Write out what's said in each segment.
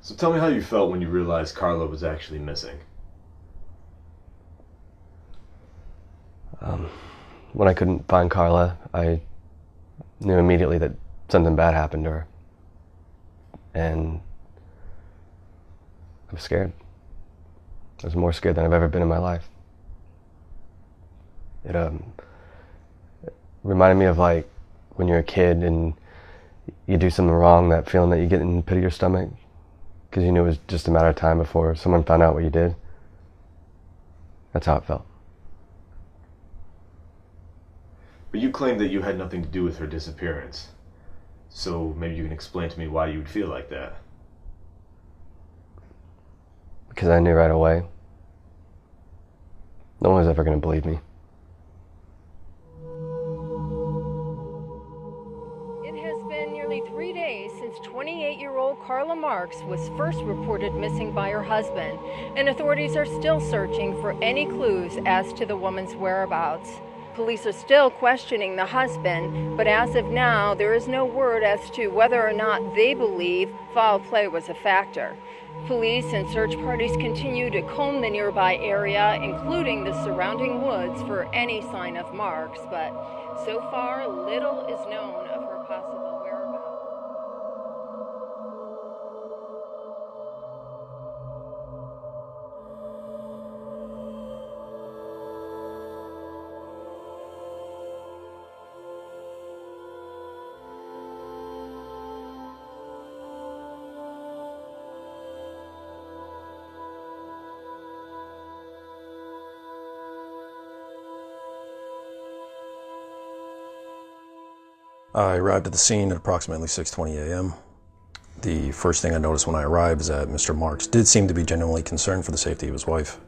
So tell me how you felt when you realized Karla was actually missing. When I couldn't find Karla, I knew immediately that something bad happened to her. And I was scared. I was more scared than I've ever been in my life. It reminded me of like when you're a kid and you do something wrong, that feeling that you get in the pit of your stomach because you knew it was just a matter of time before someone found out what you did. That's how it felt. But you claimed that you had nothing to do with her disappearance. So maybe you can explain to me why you would feel like that. Because I knew right away. No one was ever going to believe me. It has been nearly 3 days since 28-year-old Karla Marks was first reported missing by her husband, and authorities are still searching for any clues as to the woman's whereabouts. Police are still questioning the husband, but as of now, there is no word as to whether or not they believe foul play was a factor. Police and search parties continue to comb the nearby area, including the surrounding woods, for any sign of Marks, but so far, little is known of her possible whereabouts. I arrived at the scene at approximately 6:20 a.m. The first thing I noticed when I arrived is that Mr. Marks did seem to be genuinely concerned for the safety of his wife.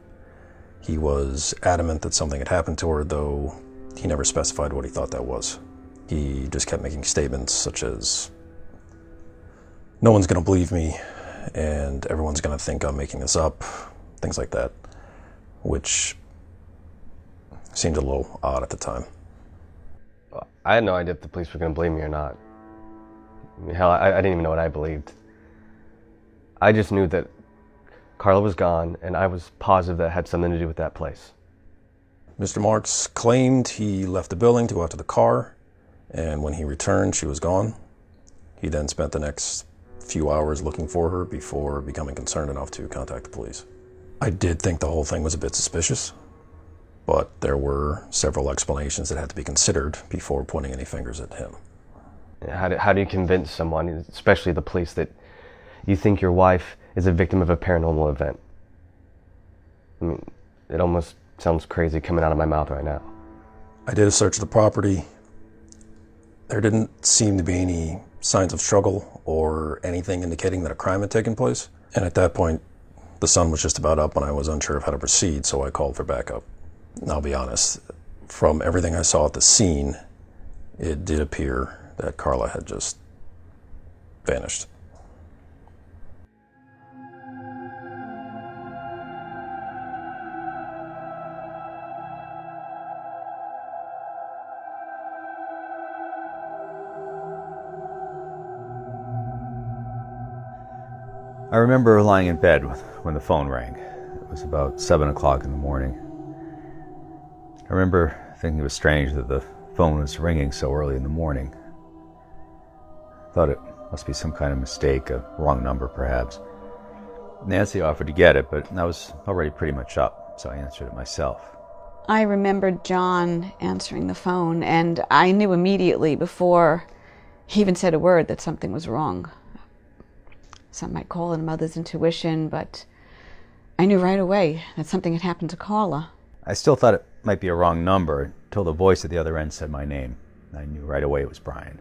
He was adamant that something had happened to her, though he never specified what he thought that was. He just kept making statements such as, "No one's going to believe me, and everyone's going to think I'm making this up," things like that, which seemed a little odd at the time. I had no idea if the police were going to believe me or not. I mean, hell, I didn't even know what I believed. I just knew that Karla was gone, and I was positive that it had something to do with that place. Mr. Marks claimed he left the building to go out to the car, and when he returned, she was gone. He then spent the next few hours looking for her before becoming concerned enough to contact the police. I did think the whole thing was a bit suspicious, but there were several explanations that had to be considered before pointing any fingers at him. How do you convince someone, especially the police, that you think your wife is a victim of a paranormal event? I mean, it almost sounds crazy coming out of my mouth right now. I did a search of the property. There didn't seem to be any signs of struggle or anything indicating that a crime had taken place. And at that point, the sun was just about up and I was unsure of how to proceed, so I called for backup. And I'll be honest, from everything I saw at the scene, it did appear that Karla had just vanished. I remember lying in bed when the phone rang. It was about 7 o'clock in the morning. I remember thinking it was strange that the phone was ringing so early in the morning. I thought it must be some kind of mistake, a wrong number perhaps. Nancy offered to get it, but I was already pretty much up, so I answered it myself. I remembered John answering the phone, and I knew immediately before he even said a word that something was wrong. Some might call it a mother's intuition, but I knew right away that something had happened to Karla. I still thought it might be a wrong number until the voice at the other end said my name. I knew right away it was Brian.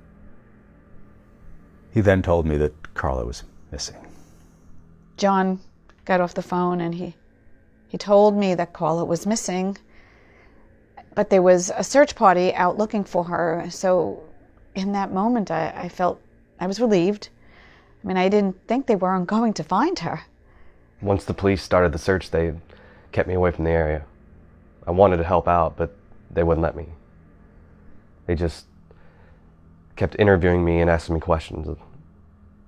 He then told me that Karla was missing. John got off the phone and he told me that Karla was missing, but there was a search party out looking for her. So in that moment, I felt I was relieved. I mean, I didn't think they weren't going to find her. Once the police started the search, they kept me away from the area. I wanted to help out, but they wouldn't let me. They just kept interviewing me and asking me questions.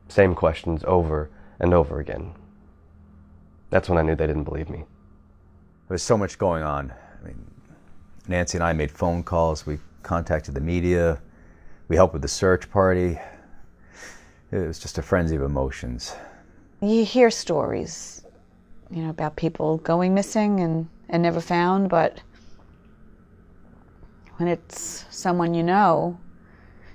Same questions over and over again. That's when I knew they didn't believe me. There was so much going on. I mean, Nancy and I made phone calls. We contacted the media. We helped with the search party. It was just a frenzy of emotions. You hear stories, about people going missing and never found, but when it's someone you know,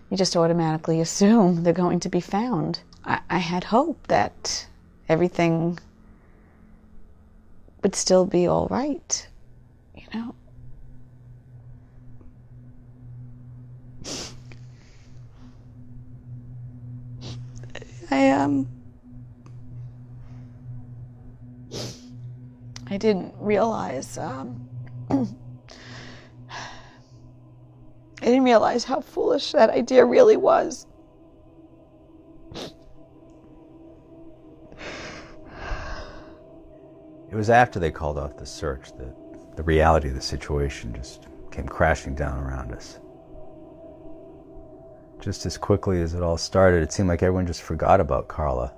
you just automatically assume they're going to be found. I had hope that everything would still be all right, I didn't realize how foolish that idea really was. It was after they called off the search that the reality of the situation just came crashing down around us. Just as quickly as it all started, it seemed like everyone just forgot about Karla.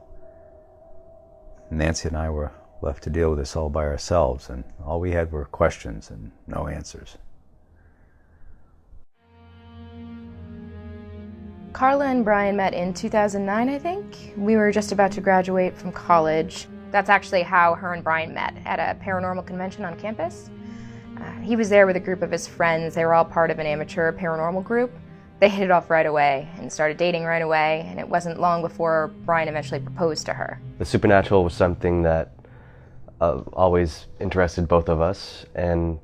Nancy and I were left to deal with this all by ourselves, and all we had were questions and no answers. Karla and Brian met in 2009, I think. We were just about to graduate from college. That's actually how her and Brian met, at a paranormal convention on campus. He was there with a group of his friends. They were all part of an amateur paranormal group. They hit it off right away and started dating right away, and it wasn't long before Brian eventually proposed to her. The supernatural was something that always interested both of us, and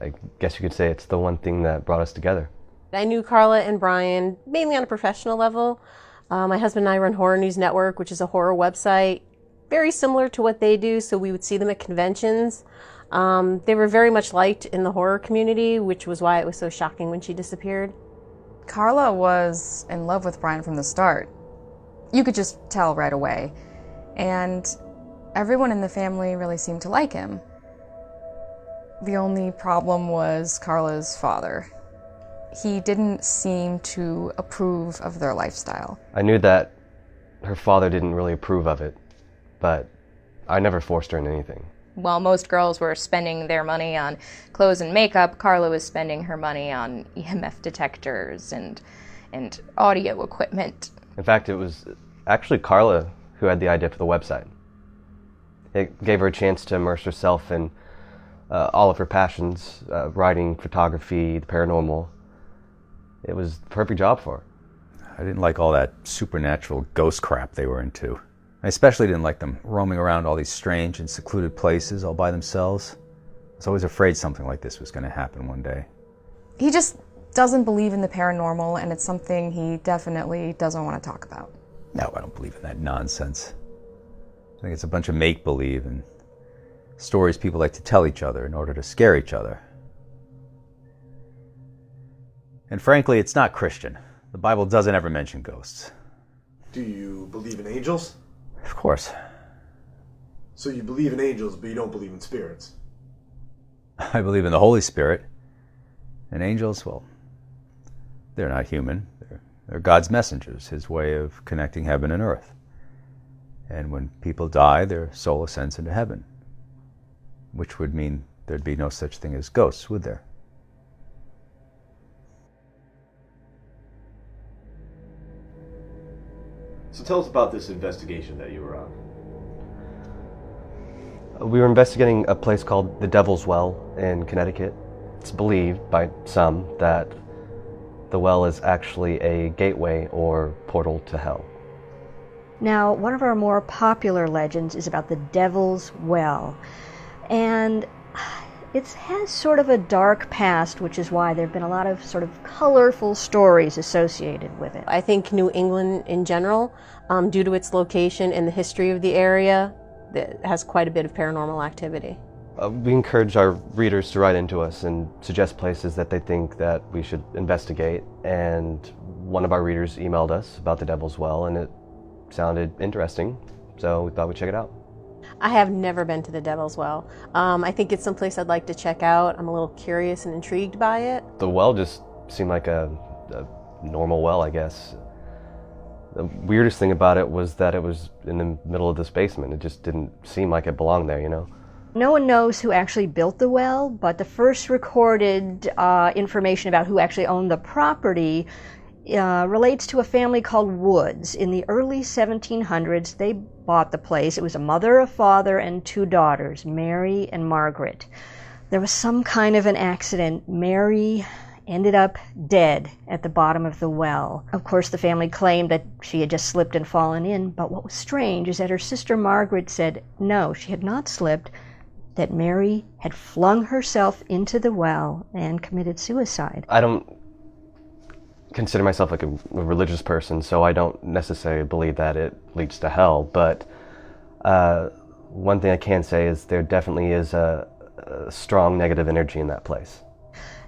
I guess you could say it's the one thing that brought us together. I knew Karla and Brian mainly on a professional level. My husband and I run Horror News Network, which is a horror website, very similar to what they do, so we would see them at conventions. They were very much liked in the horror community, which was why it was so shocking when she disappeared. Karla was in love with Brian from the start. You could just tell right away. And everyone in the family really seemed to like him. The only problem was Karla's father. He didn't seem to approve of their lifestyle. I knew that her father didn't really approve of it, but I never forced her into anything. While most girls were spending their money on clothes and makeup, Karla was spending her money on EMF detectors and audio equipment. In fact, it was actually Karla who had the idea for the website. It gave her a chance to immerse herself in all of her passions, writing, photography, the paranormal. It was the perfect job for her. I didn't like all that supernatural ghost crap they were into. I especially didn't like them roaming around all these strange and secluded places all by themselves. I was always afraid something like this was going to happen one day. He just doesn't believe in the paranormal, and it's something he definitely doesn't want to talk about. No, I don't believe in that nonsense. I think it's a bunch of make-believe and stories people like to tell each other in order to scare each other. And frankly, it's not Christian. The Bible doesn't ever mention ghosts. Do you believe in angels? Of course. So you believe in angels, but you don't believe in spirits? I believe in the Holy Spirit. And angels, well, they're not human. They're God's messengers, his way of connecting heaven and earth. And when people die, their soul ascends into heaven, which would mean there'd be no such thing as ghosts, would there? So tell us about this investigation that you were on. We were investigating a place called the Devil's Well in Connecticut. It's believed by some that the well is actually a gateway or portal to hell. Now, one of our more popular legends is about the Devil's Well, and it has sort of a dark past, which is why there have been a lot of sort of colorful stories associated with it. I think New England in general, due to its location and the history of the area, that has quite a bit of paranormal activity. We encourage our readers to write into us and suggest places that they think that we should investigate, and one of our readers emailed us about the Devil's Well, and it sounded interesting, so we thought we'd check it out. I have never been to the Devil's Well. I think it's someplace I'd like to check out. I'm a little curious and intrigued by it. The well just seemed like a normal well, I guess. The weirdest thing about it was that it was in the middle of this basement. It just didn't seem like it belonged there, you know? No one knows who actually built the well, but the first recorded information about who actually owned the property relates to a family called Woods. In the early 1700s, they bought the place. It was a mother, a father, and 2 daughters, Mary and Margaret. There was some kind of an accident. Mary ended up dead at the bottom of the well. Of course, the family claimed that she had just slipped and fallen in, but what was strange is that her sister Margaret said no, she had not slipped, that Mary had flung herself into the well and committed suicide. I don't consider myself like a religious person, so I don't necessarily believe that it leads to hell, but one thing I can say is there definitely is a strong negative energy in that place.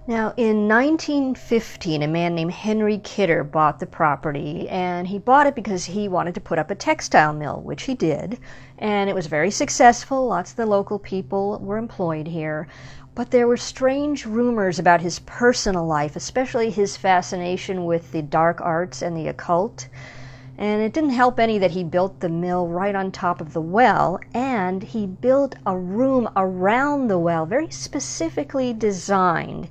Now, in 1915, a man named Henry Kidder bought the property, and he bought it because he wanted to put up a textile mill, which he did, and it was very successful. Lots of the local people were employed here, but there were strange rumors about his personal life, especially his fascination with the dark arts and the occult. And it didn't help any that he built the mill right on top of the well, and he built a room around the well, very specifically designed,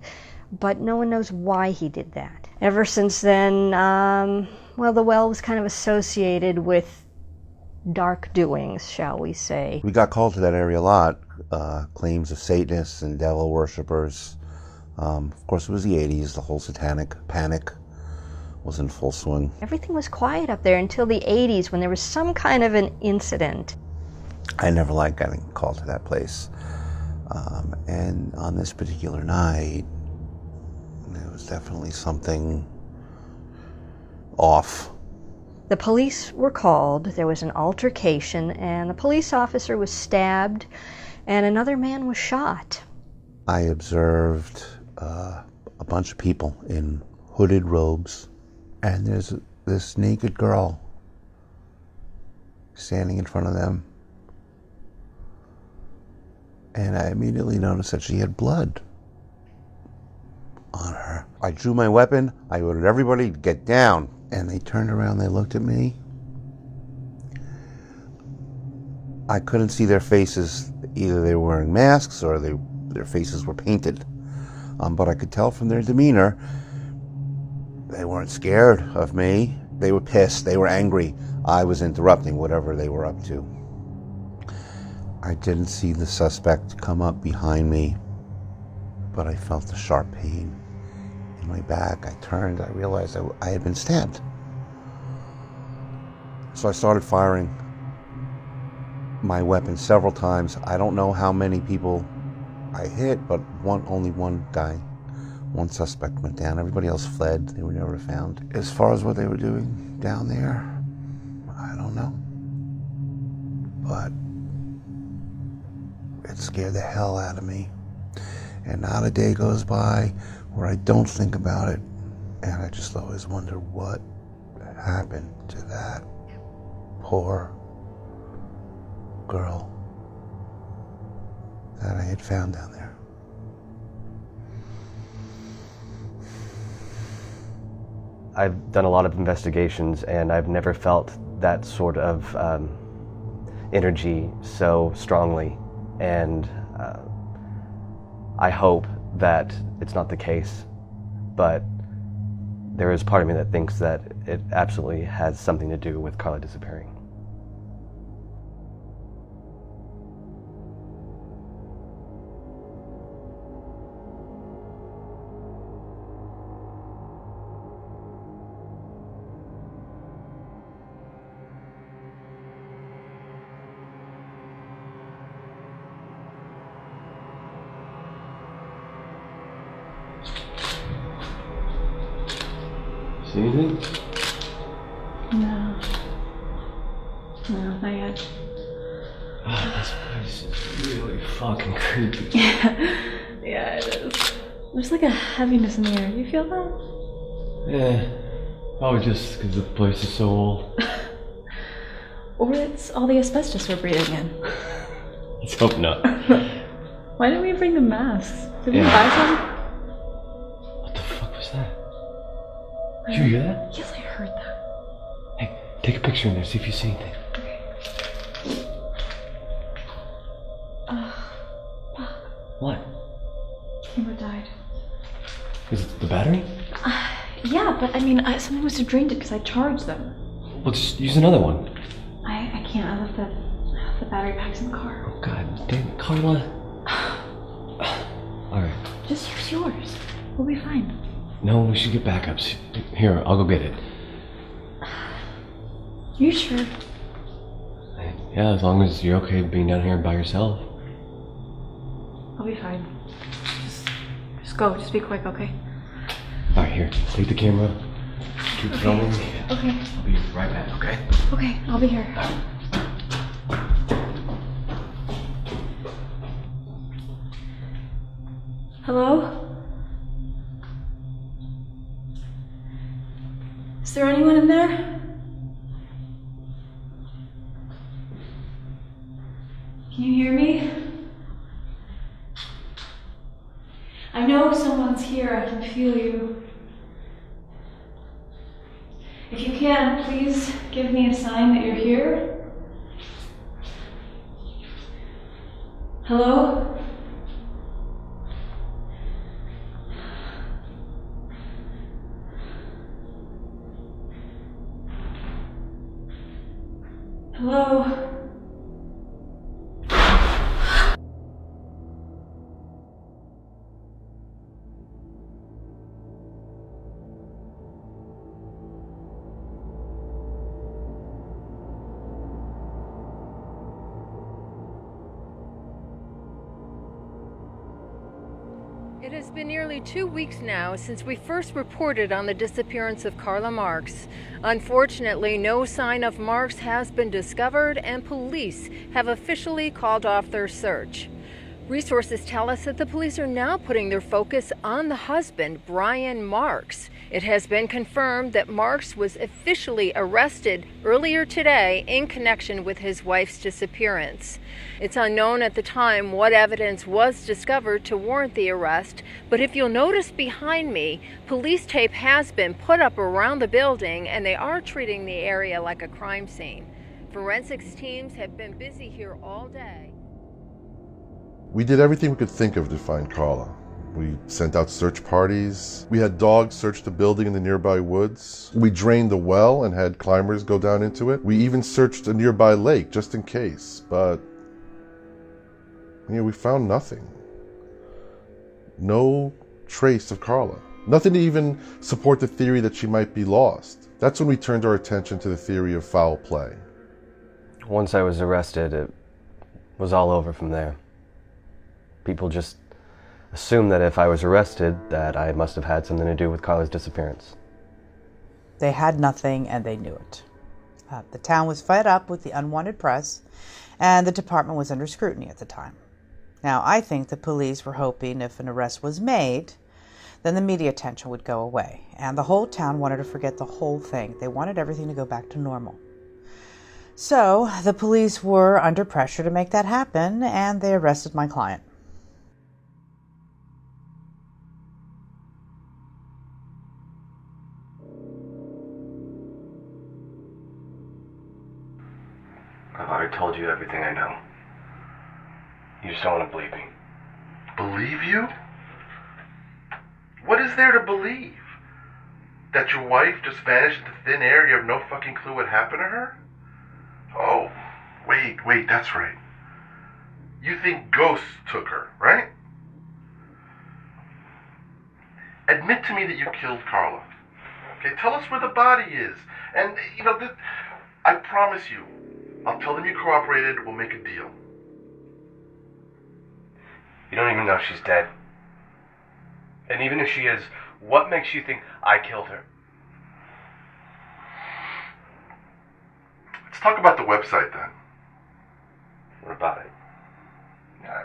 but no one knows why he did that. Ever since then, well, the well was kind of associated with dark doings, shall we say. We got called to that area a lot, claims of Satanists and devil worshippers. Of course, it was the 80s, the whole satanic panic was in full swing. Everything was quiet up there until the 80s when there was some kind of an incident. I never liked getting called to that place. And on this particular night, there was definitely something off. The police were called, there was an altercation, and the police officer was stabbed, and another man was shot. I observed a bunch of people in hooded robes, and there's this naked girl standing in front of them. And I immediately noticed that she had blood on her. I drew my weapon, I ordered everybody to get down, and they turned around, they looked at me. I couldn't see their faces, either they were wearing masks or their faces were painted. But I could tell from their demeanor, they weren't scared of me. They were pissed, they were angry. I was interrupting whatever they were up to. I didn't see the suspect come up behind me, but I felt a sharp pain in my back. I turned, I realized I had been stabbed. So I started firing my weapon several times. I don't know how many people I hit, but only one guy. One suspect went down. Everybody else fled. They were never found. As far as what they were doing down there, I don't know. But it scared the hell out of me. And not a day goes by where I don't think about it. And I just always wonder what happened to that poor girl that I had found down there. I've done a lot of investigations, and I've never felt that sort of energy so strongly. And I hope that it's not the case, but there is part of me that thinks that it absolutely has something to do with Karla disappearing. See anything? No. No, not yet. Oh, this place is really fucking creepy. Yeah, it is. There's like a heaviness in the air. You feel that? Yeah. Probably just because the place is so old. Or it's all the asbestos we're breathing in. Let's hope not. Why didn't we bring the masks? Did we buy some? What the fuck was that? Did you hear that? Yes, I heard that. Hey, Take a picture in there, see if you see anything. What? Camera died. Is it the battery? Yeah, but I mean, something must have drained it because I charged them. Well, just use another one. I can't. I left the battery packs in the car. Oh, God damn it, Karla. Alright. Just use yours. We'll be fine. No, we should get backups. Here, I'll go get it. You sure? Yeah, as long as you're okay being down here by yourself. I'll be fine. Just go. Just be quick, okay? Alright, here. Take the camera. Keep filming. Okay. I'll be right back, okay? Okay, I'll be here. Hello? Is there anyone in there? Can you hear me? I know someone's here. I can feel you. If you can, please give me a sign that you're here. Hello? Hello? It has been nearly 2 weeks now since we first reported on the disappearance of Karla Marks. Unfortunately, no sign of Marks has been discovered, and police have officially called off their search. Resources tell us that the police are now putting their focus on the husband, Brian Marks. It has been confirmed that Marks was officially arrested earlier today in connection with his wife's disappearance. It's unknown at the time what evidence was discovered to warrant the arrest, but if you'll notice behind me, police tape has been put up around the building, and they are treating the area like a crime scene. Forensics teams have been busy here all day. We did everything we could think of to find Karla. We sent out search parties. We had dogs search the building in the nearby woods. We drained the well and had climbers go down into it. We even searched a nearby lake just in case, but we found nothing. No trace of Karla. Nothing to even support the theory that she might be lost. That's when we turned our attention to the theory of foul play. Once I was arrested, it was all over from there. People just assumed that if I was arrested, that I must have had something to do with Karla's disappearance. They had nothing, and they knew it. The town was fed up with the unwanted press, and the department was under scrutiny at the time. Now, I think the police were hoping if an arrest was made, then the media attention would go away, and the whole town wanted to forget the whole thing. They wanted everything to go back to normal. So, the police were under pressure to make that happen, and they arrested my client. I've already told you everything I know. You just don't want to believe me. Believe you? What is there to believe? That your wife just vanished into thin air, you have no fucking clue what happened to her? Oh, wait, that's right. You think ghosts took her, right? Admit to me that you killed Karla. Okay, tell us where the body is. And, I promise you, I'll tell them you cooperated, we'll make a deal. You don't even know she's dead. And even if she is, what makes you think I killed her? Let's talk about the website then. What about it? I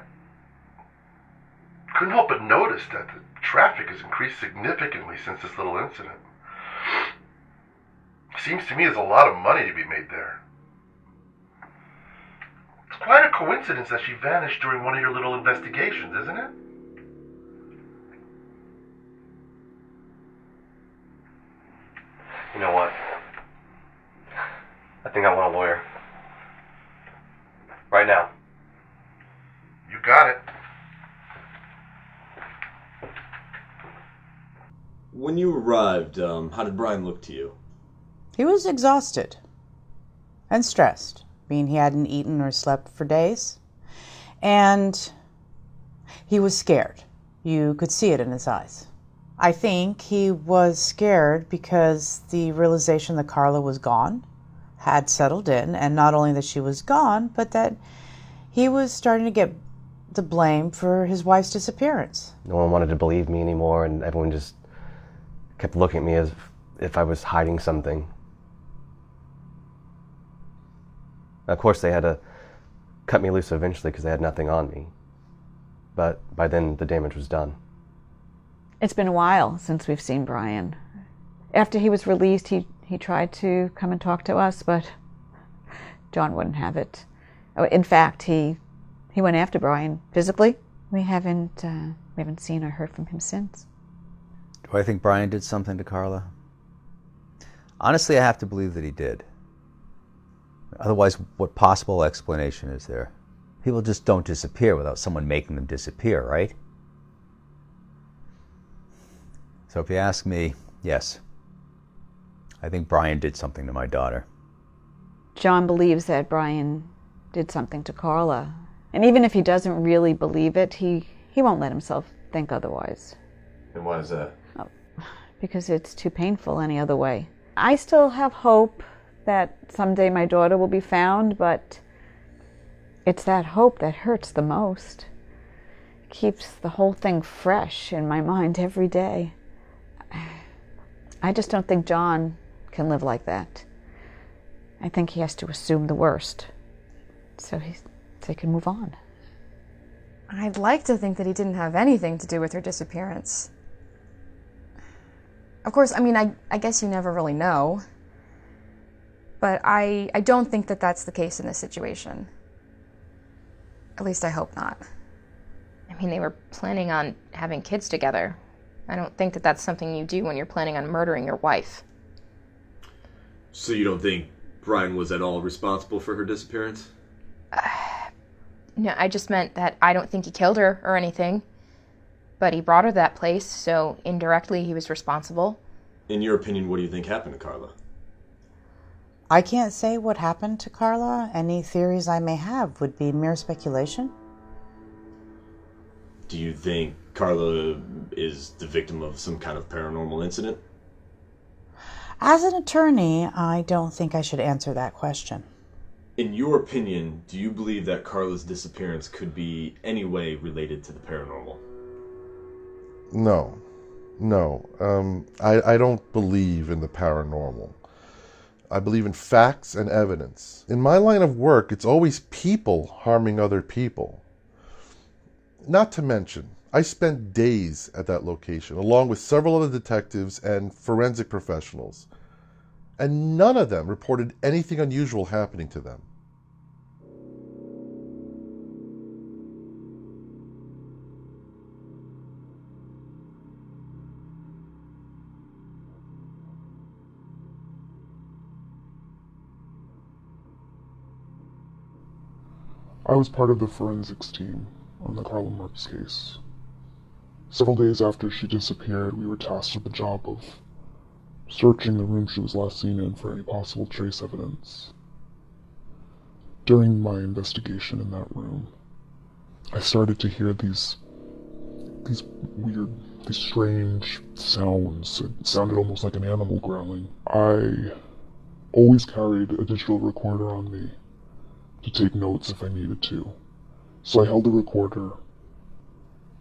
couldn't help but notice that the traffic has increased significantly since this little incident. Seems to me there's a lot of money to be made there. It's quite a coincidence that she vanished during one of your little investigations, isn't it? You know what? I think I want a lawyer. Right now. You got it. When you arrived, how did Brian look to you? He was exhausted and stressed, being he hadn't eaten or slept for days. And he was scared. You could see it in his eyes. I think he was scared because the realization that Karla was gone had settled in, and not only that she was gone, but that he was starting to get the blame for his wife's disappearance. No one wanted to believe me anymore, and everyone just kept looking at me as if I was hiding something. Of course, they had to cut me loose eventually because they had nothing on me. But by then, the damage was done. It's been a while since we've seen Brian. After he was released, he tried to come and talk to us, but John wouldn't have it. In fact, he went after Brian physically. We haven't seen or heard from him since. Do I think Brian did something to Karla? Honestly, I have to believe that he did. Otherwise, what possible explanation is there? People just don't disappear without someone making them disappear, right? So if you ask me, yes. I think Brian did something to my daughter. John believes that Brian did something to Karla. And even if he doesn't really believe it, he won't let himself think otherwise. And why is that? Because it's too painful any other way. I still have hope that someday my daughter will be found, but it's that hope that hurts the most. It keeps the whole thing fresh in my mind every day. I just don't think John can live like that. I think he has to assume the worst so he can move on. I'd like to think that he didn't have anything to do with her disappearance. Of course, I mean, I guess you never really know. But I don't think that that's the case in this situation. At least I hope not. I mean, they were planning on having kids together. I don't think that that's something you do when you're planning on murdering your wife. So you don't think Brian was at all responsible for her disappearance? No, I just meant that I don't think he killed her or anything. But he brought her to that place, so indirectly he was responsible. In your opinion, what do you think happened to Karla? I can't say what happened to Karla. Any theories I may have would be mere speculation. Do you think Karla is the victim of some kind of paranormal incident? As an attorney, I don't think I should answer that question. In your opinion, do you believe that Karla's disappearance could be any way related to the paranormal? No. I don't believe in the paranormal. I believe in facts and evidence. In my line of work, it's always people harming other people. Not to mention, I spent days at that location, along with several other detectives and forensic professionals, and none of them reported anything unusual happening to them. I was part of the forensics team on the Karla Marks case. Several days after she disappeared, we were tasked with the job of searching the room she was last seen in for any possible trace evidence. During my investigation in that room, I started to hear these strange sounds. It sounded almost like an animal growling. I always carried a digital recorder on me to take notes if I needed to. So I held the recorder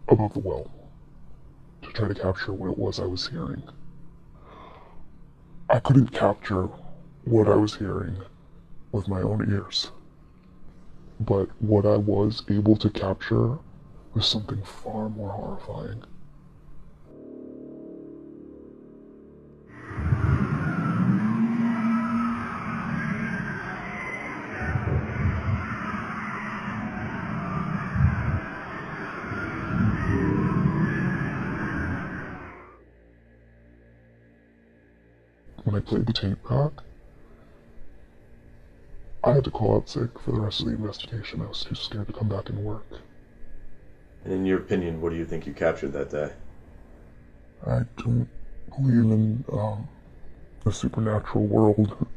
above the well to try to capture what it was I was hearing. I couldn't capture what I was hearing with my own ears, but what I was able to capture was something far more horrifying. When I played the tape back, I had to call out sick for the rest of the investigation. I was too scared to come back and work. And in your opinion, what do you think you captured that day? I don't believe in the supernatural world,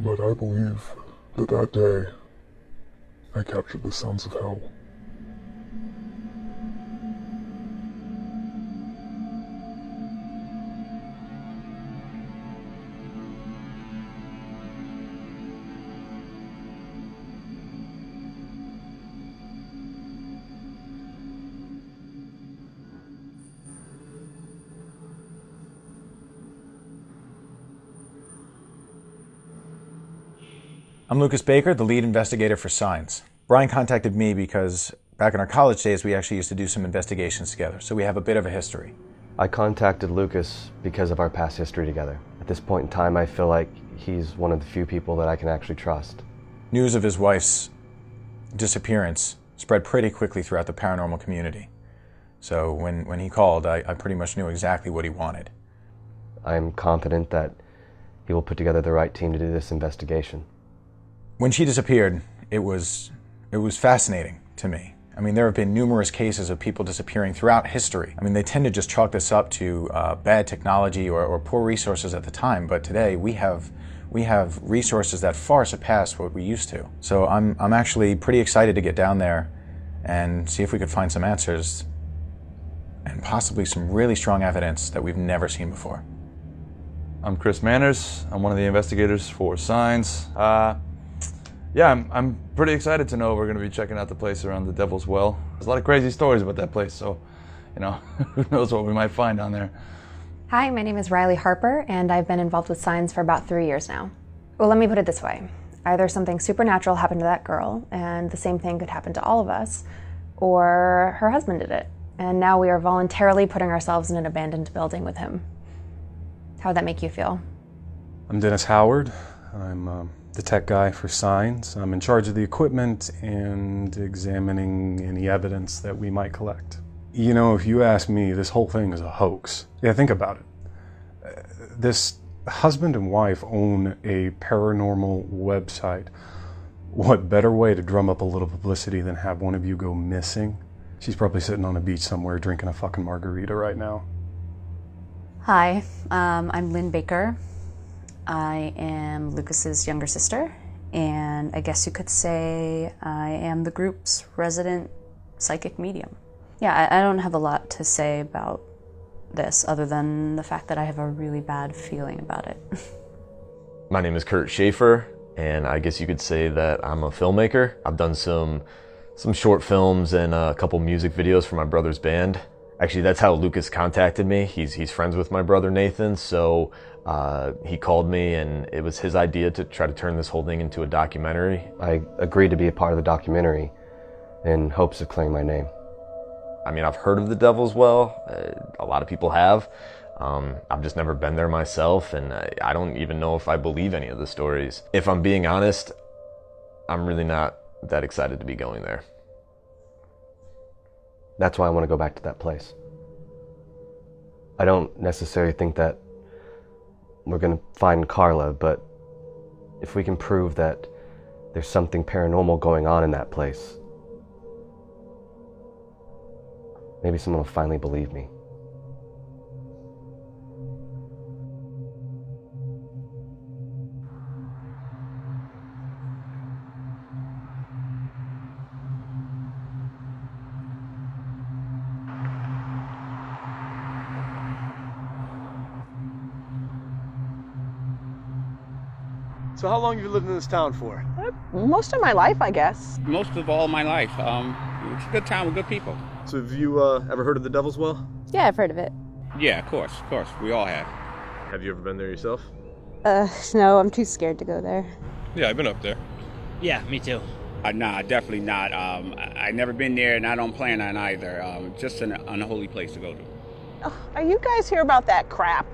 but I believe that that day I captured the sounds of hell. I'm Lucas Baker, the lead investigator for Signs. Brian contacted me because back in our college days we actually used to do some investigations together, so we have a bit of a history. I contacted Lucas because of our past history together. At this point in time, I feel like he's one of the few people that I can actually trust. News of his wife's disappearance spread pretty quickly throughout the paranormal community. So when he called, I pretty much knew exactly what he wanted. I am confident that he will put together the right team to do this investigation. When she disappeared, it was fascinating to me. I mean, there have been numerous cases of people disappearing throughout history. I mean, they tend to just chalk this up to bad technology or poor resources at the time, but today we have resources that far surpass what we used to. So I'm actually pretty excited to get down there and see if we could find some answers and possibly some really strong evidence that we've never seen before. I'm Chris Manners. I'm one of the investigators for Signs. Yeah, I'm pretty excited to know we're going to be checking out the place around the Devil's Well. There's a lot of crazy stories about that place, so, you know, who knows what we might find down there. Hi, my name is Riley Harper, and I've been involved with Signs for about 3 years now. Well, let me put it this way. Either something supernatural happened to that girl, and the same thing could happen to all of us, or her husband did it, and now we are voluntarily putting ourselves in an abandoned building with him. How would that make you feel? I'm Dennis Howard. I'm the tech guy for Signs. I'm in charge of the equipment and examining any evidence that we might collect. You know, if you ask me, this whole thing is a hoax. Yeah, think about it. This husband and wife own a paranormal website. What better way to drum up a little publicity than have one of you go missing? She's probably sitting on a beach somewhere drinking a fucking margarita right now. Hi, I'm Lynn Baker. I am Lucas's younger sister, and I guess you could say I am the group's resident psychic medium. Yeah, I don't have a lot to say about this other than the fact that I have a really bad feeling about it. My name is Kurt Schaefer, and I guess you could say that I'm a filmmaker. I've done some short films and a couple music videos for my brother's band. Actually, that's how Lucas contacted me. He's friends with my brother Nathan, so he called me, and it was his idea to try to turn this whole thing into a documentary. I agreed to be a part of the documentary in hopes of clearing my name. I mean, I've heard of the Devil's Well. A lot of people have. I've just never been there myself, and I don't even know if I believe any of the stories. If I'm being honest, I'm really not that excited to be going there. That's why I want to go back to that place. I don't necessarily think that we're going to find Karla, but if we can prove that there's something paranormal going on in that place, maybe someone will finally believe me. So how long have you lived in this town for? Most of my life, I guess. Most of all my life. It's a good town with good people. So have you ever heard of the Devil's Well? Yeah, I've heard of it. Yeah, of course. We all have. Have you ever been there yourself? No, I'm too scared to go there. Yeah, I've been up there. Yeah, me too. Nah, definitely not. I've never been there, and I don't plan on either. Just an unholy place to go to. Oh, are you guys here about that crap?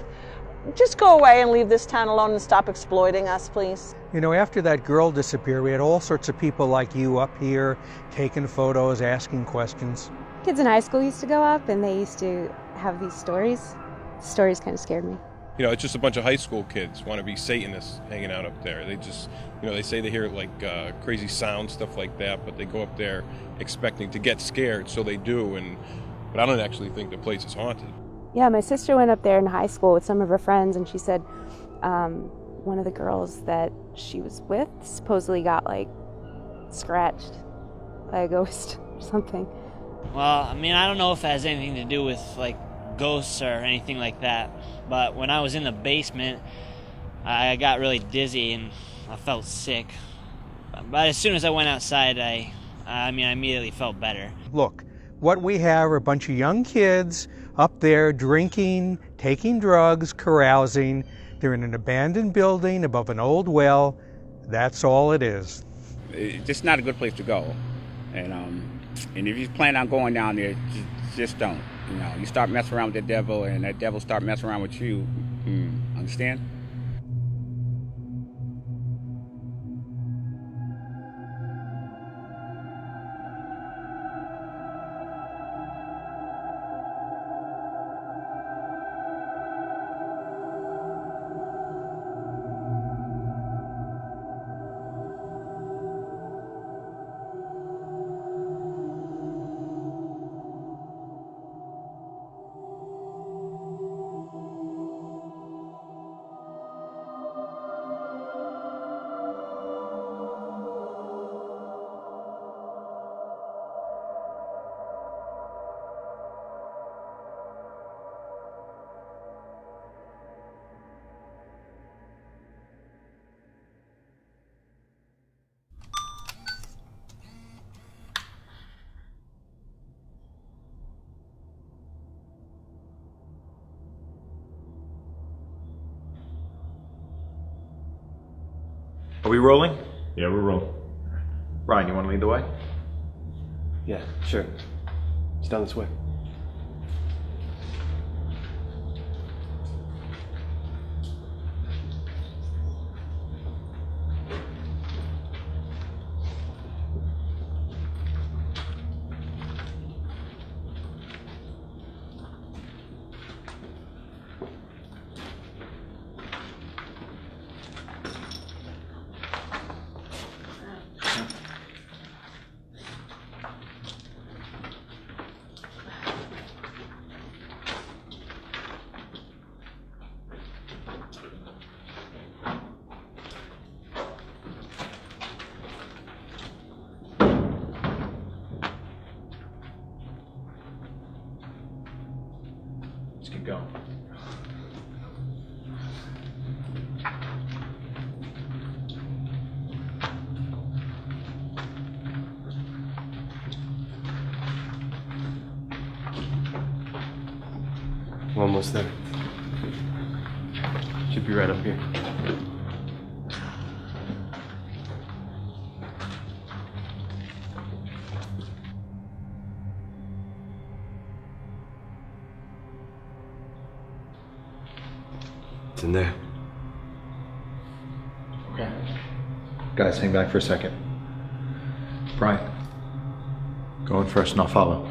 Just go away and leave this town alone and stop exploiting us, please. You know, after that girl disappeared, we had all sorts of people like you up here taking photos, asking questions. Kids in high school used to go up and they used to have these stories. Stories kind of scared me. You know, it's just a bunch of high school kids, want to be Satanists hanging out up there. They just, you know, they say they hear like crazy sounds, stuff like that, but they go up there expecting to get scared, so they do. But I don't actually think the place is haunted. Yeah, my sister went up there in high school with some of her friends, and she said one of the girls that she was with supposedly got like scratched by a ghost or something. Well, I mean, I don't know if it has anything to do with like ghosts or anything like that, but when I was in the basement, I got really dizzy and I felt sick. But as soon as I went outside, I immediately felt better. Look, what we have are a bunch of young kids up there drinking, taking drugs, carousing. They're in an abandoned building above an old well. That's all it is. It's just not a good place to go. And if you plan on going down there, just don't. You know, you start messing around with the devil, and that devil start messing around with you. Understand? Are we rolling? Yeah, we're rolling. Ryan, you want to lead the way? Yeah, sure. It's down this way. Let's keep going. I'm almost there. Should be right up here. It's in there. Okay. Guys, hang back for a second. Brian, go in first and I'll follow.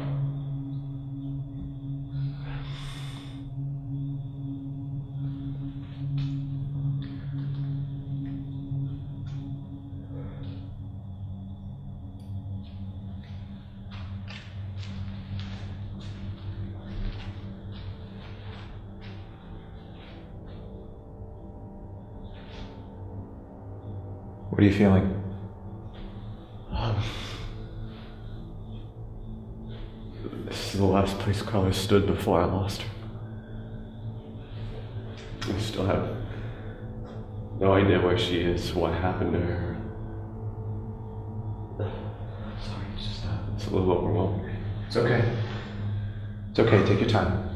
What are you feeling? This is the last place Karla stood before I lost her. I still have no idea where she is, what happened to her. Sorry, it's a little overwhelming. It's okay. It's okay, take your time.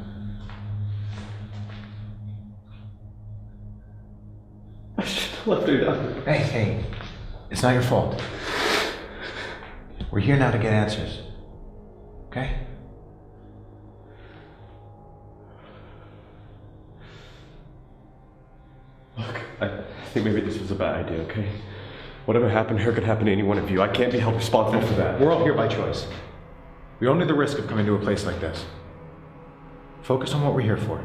I should have left her down. Hey, it's not your fault. We're here now to get answers. Okay? Look, I think maybe this was a bad idea, okay? Whatever happened to her could happen to any one of you. I can't be held responsible for that. We're all here by choice. We only the risk of coming to a place like this. Focus on what we're here for.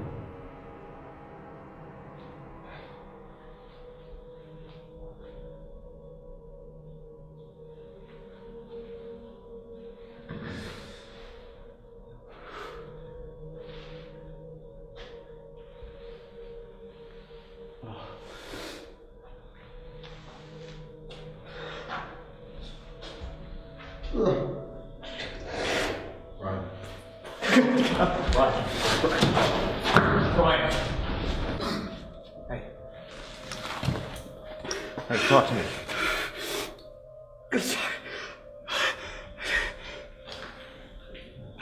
Brian. Hey. Hey, talk to me.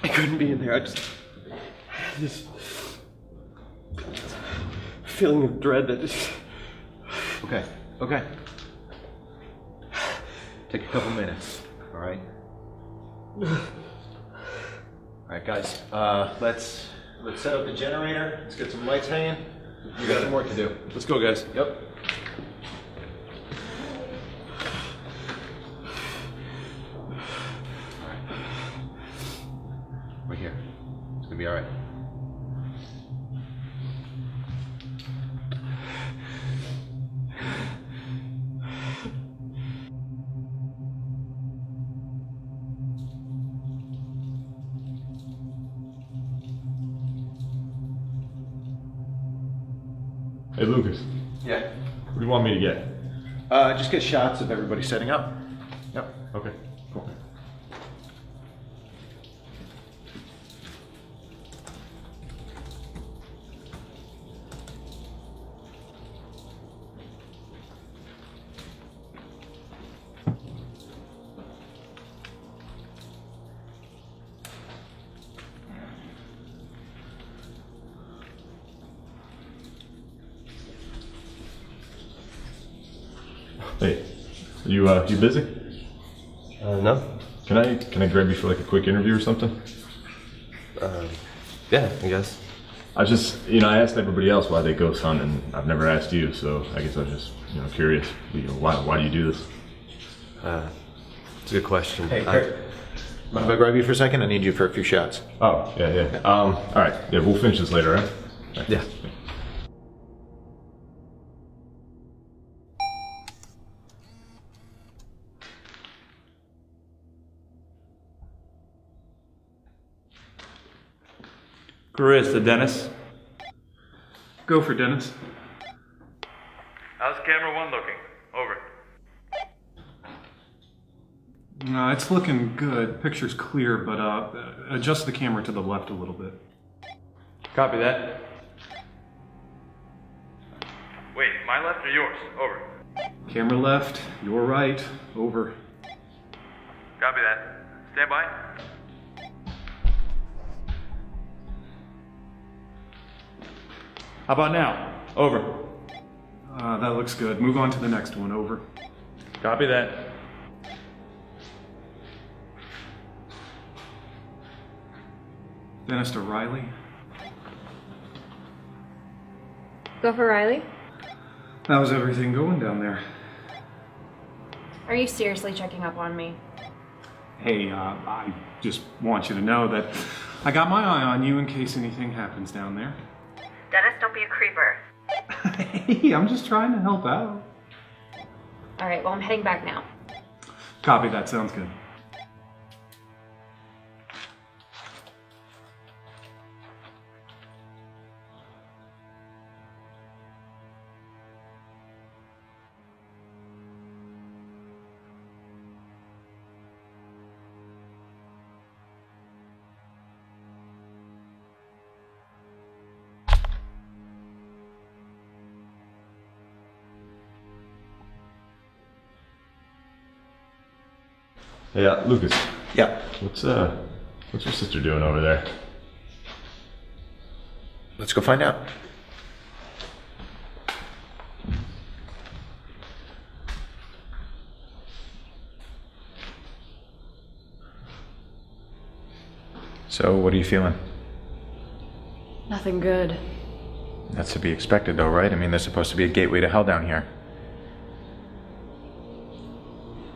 I couldn't be in there. I just had this feeling of dread that just... Okay, okay. Take a couple minutes, all right? All right, guys. Let's set up the generator. Let's get some lights hanging. We got some work to do. Let's go, guys. Yep. We're here. It's gonna be all right. Hey, Lucas. Yeah. What do you want me to get? Just get shots of everybody setting up. Yep. Okay, cool. Hey, you busy? No. Can I grab you for like a quick interview or something? Yeah, I guess. I just, I asked everybody else why they ghost hunt, and I've never asked you, so I guess I was just, curious. Why do you do this? It's a good question. Hey, Kurt. Mind if I grab you for a second? I need you for a few shots. Oh, yeah. All right. Yeah, we'll finish this later, right? Yeah. Chris, the Dennis. Go for Dennis. How's camera 1 looking? Over. It's looking good. Picture's clear, but adjust the camera to the left a little bit. Copy that. Wait, my left or yours? Over. Camera left, your right, over. Copy that. Stand by. How about now? Over. That looks good. Move on to the next one, over. Copy that. Dennis to Riley. Go for Riley. How's everything going down there? Are you seriously checking up on me? Hey, I just want you to know that I got my eye on you in case anything happens down there. Dennis, don't be a creeper. Hey, I'm just trying to help out. All right, well, I'm heading back now. Copy that, sounds good. Hey, Lucas. Yeah. What's your sister doing over there? Let's go find out. So, what are you feeling? Nothing good. That's to be expected, though, right? I mean, there's supposed to be a gateway to hell down here.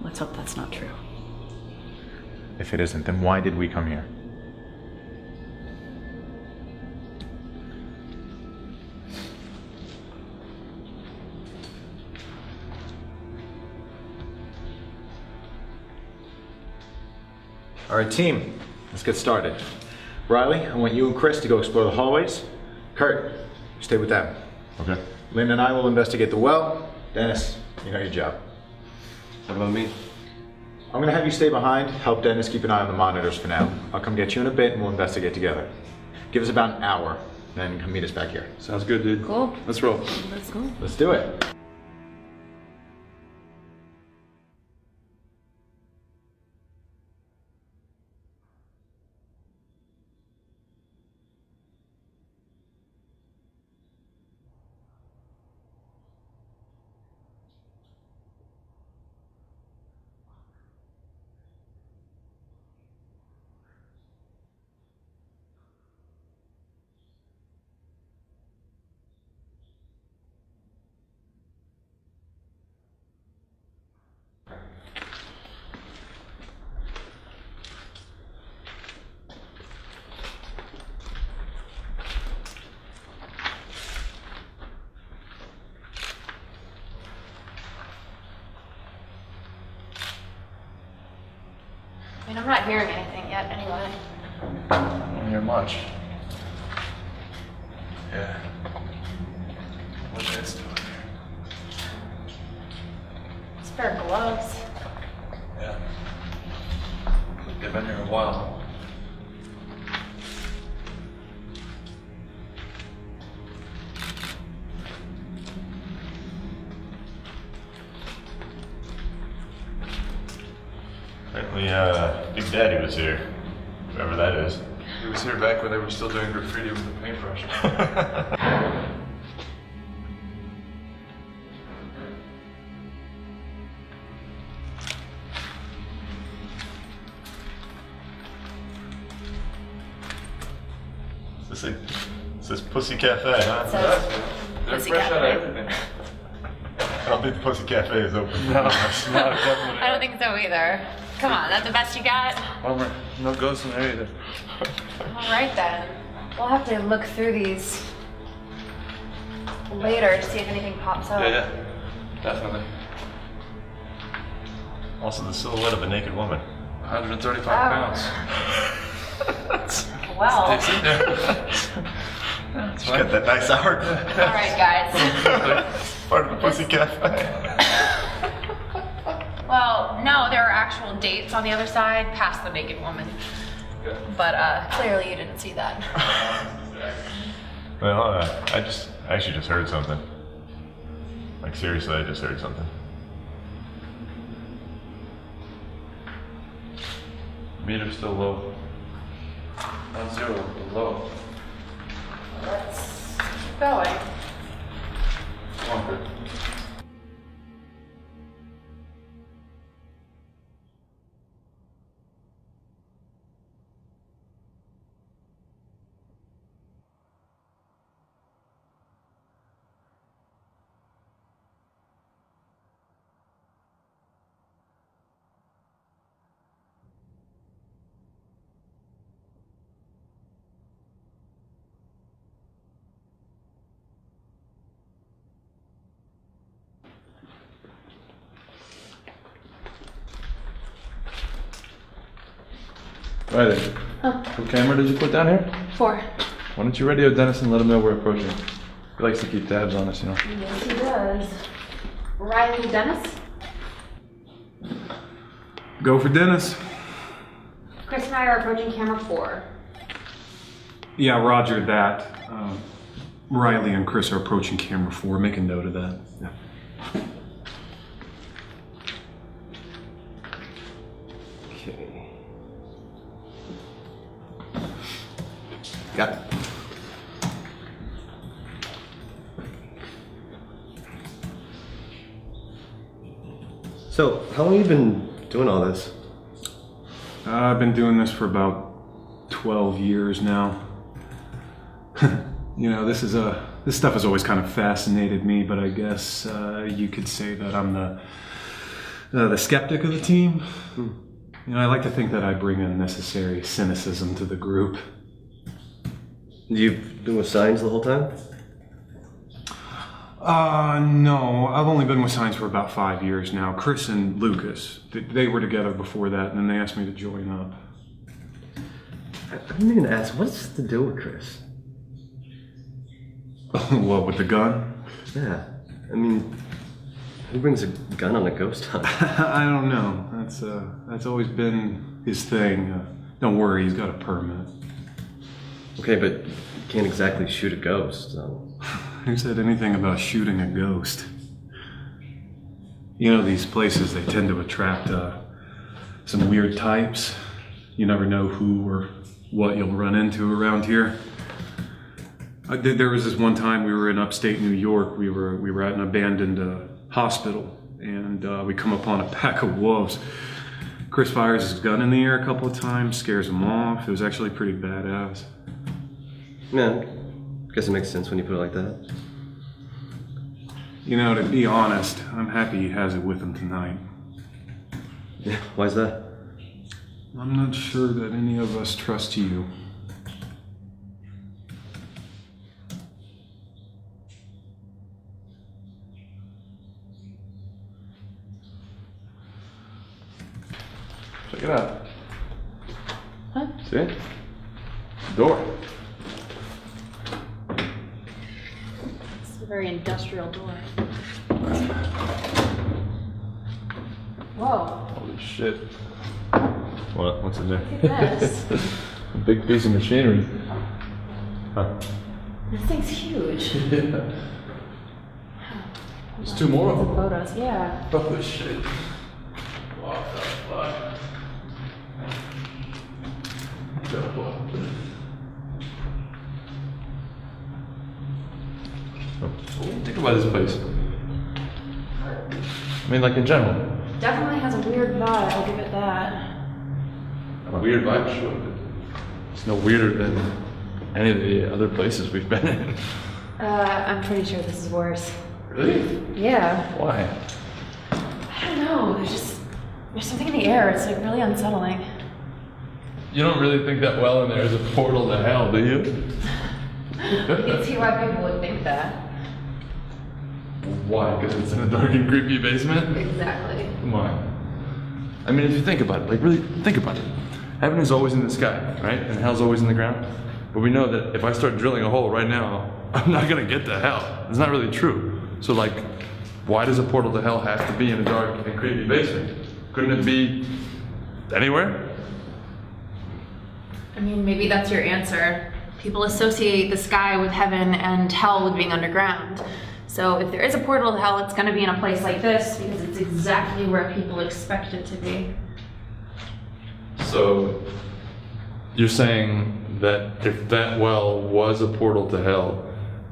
Let's hope that's not true. If it isn't, then why did we come here? All right, team, let's get started. Riley, I want you and Chris to go explore the hallways. Kurt, stay with them. Okay. Lynn and I will investigate the well. Dennis, you know your job. What about me? I'm gonna have you stay behind, help Dennis keep an eye on the monitors for now. I'll come get you in a bit and we'll investigate together. Give us about an hour, then come meet us back here. Sounds good, dude. Cool. Let's roll. Let's go. Let's do it. I mean, I'm not hearing anything yet, anyway. I don't hear much. Yeah. What that's doing there? It's a pair of gloves. Yeah. They've been here a while. Apparently, Big Daddy was here. Whoever that is. He was here back when they were still doing graffiti with the paintbrush. Is this Pussy Cafe, huh? They're fresh out of everything. I don't think the Pussy Cafe is open. No, it's not definitely. I don't think so either. Come on, that's the best you got? Bummer. No ghosts in there either. All right then. We'll have to look through these later to see if anything pops up. Yeah, definitely. Also, the silhouette of a naked woman. 135 pounds. Well. She's got that nice arc. All right, guys. Part of the Pussy Cafe. Well, no, there are actual dates on the other side past the naked woman. But clearly you didn't see that. Well, I actually just heard something. Like, seriously, I just heard something. Meter's still low. Not zero, but low. Let's keep going. Come on, Kurt. Right then. Huh. What camera did you put down here? 4. Why don't you radio Dennis and let him know we're approaching? He likes to keep tabs on us, you know. Yes, he does. Riley Dennis? Go for Dennis. Chris and I are approaching camera 4. Yeah, roger that. Riley and Chris are approaching camera 4. Make a note of that. Yeah. Okay. Got it. So, how long have you been doing all this? I've been doing this for about 12 years now. You know, this stuff has always kind of fascinated me, but I guess you could say that I'm the skeptic of the team. You know, I like to think that I bring a necessary cynicism to the group. You've been with Signs the whole time? No, I've only been with Signs for about 5 years now. Chris and Lucas, they were together before that, and then they asked me to join up. I didn't even ask, what's to do with Chris? What, with the gun? Yeah, I mean, Who brings a gun on a ghost hunt? I don't know. That's always been his thing. Don't worry, he's got a permit. Okay, but you can't exactly shoot a ghost, so... Who said anything about shooting a ghost? You know, these places, they tend to attract some weird types. You never know who or what you'll run into around here. There was this one time we were in upstate New York. We were at an abandoned hospital, and we come upon a pack of wolves. Chris fires his gun in the air a couple of times, scares them off. It was actually pretty badass. Yeah, I guess it makes sense when you put it like that. You know, to be honest, I'm happy he has it with him tonight. Yeah, why's that? I'm not sure that any of us trust you. Check it out. Huh? See it? Door. It's a very industrial door. Whoa. Holy shit. What? What's in there? Look at this. A big piece of machinery. Huh. This thing's huge. Yeah. There's two more of them. Photos, yeah. Holy shit. What the fuck? What do you think about this place? I mean, like in general. Definitely has a weird vibe, I'll give it that. A weird vibe, sure. It's no weirder than any of the other places we've been in. I'm pretty sure this is worse. Really? Yeah. Why? I don't know, there's something in the air, it's like really unsettling. You don't really think that well in there is a portal to hell, do you? You can see why people would think that. Why? Because it's in a dark and creepy basement? Exactly. Come on. I mean, if you think about it, like really think about it. Heaven is always in the sky, right? And hell's always in the ground. But we know that if I start drilling a hole right now, I'm not gonna get to hell. It's not really true. So like, why does a portal to hell have to be in a dark and creepy basement? Couldn't it be anywhere? I mean, maybe that's your answer. People associate the sky with heaven and hell with being underground. So if there is a portal to hell, it's gonna be in a place like this because it's exactly where people expect it to be. So you're saying that if that well was a portal to hell,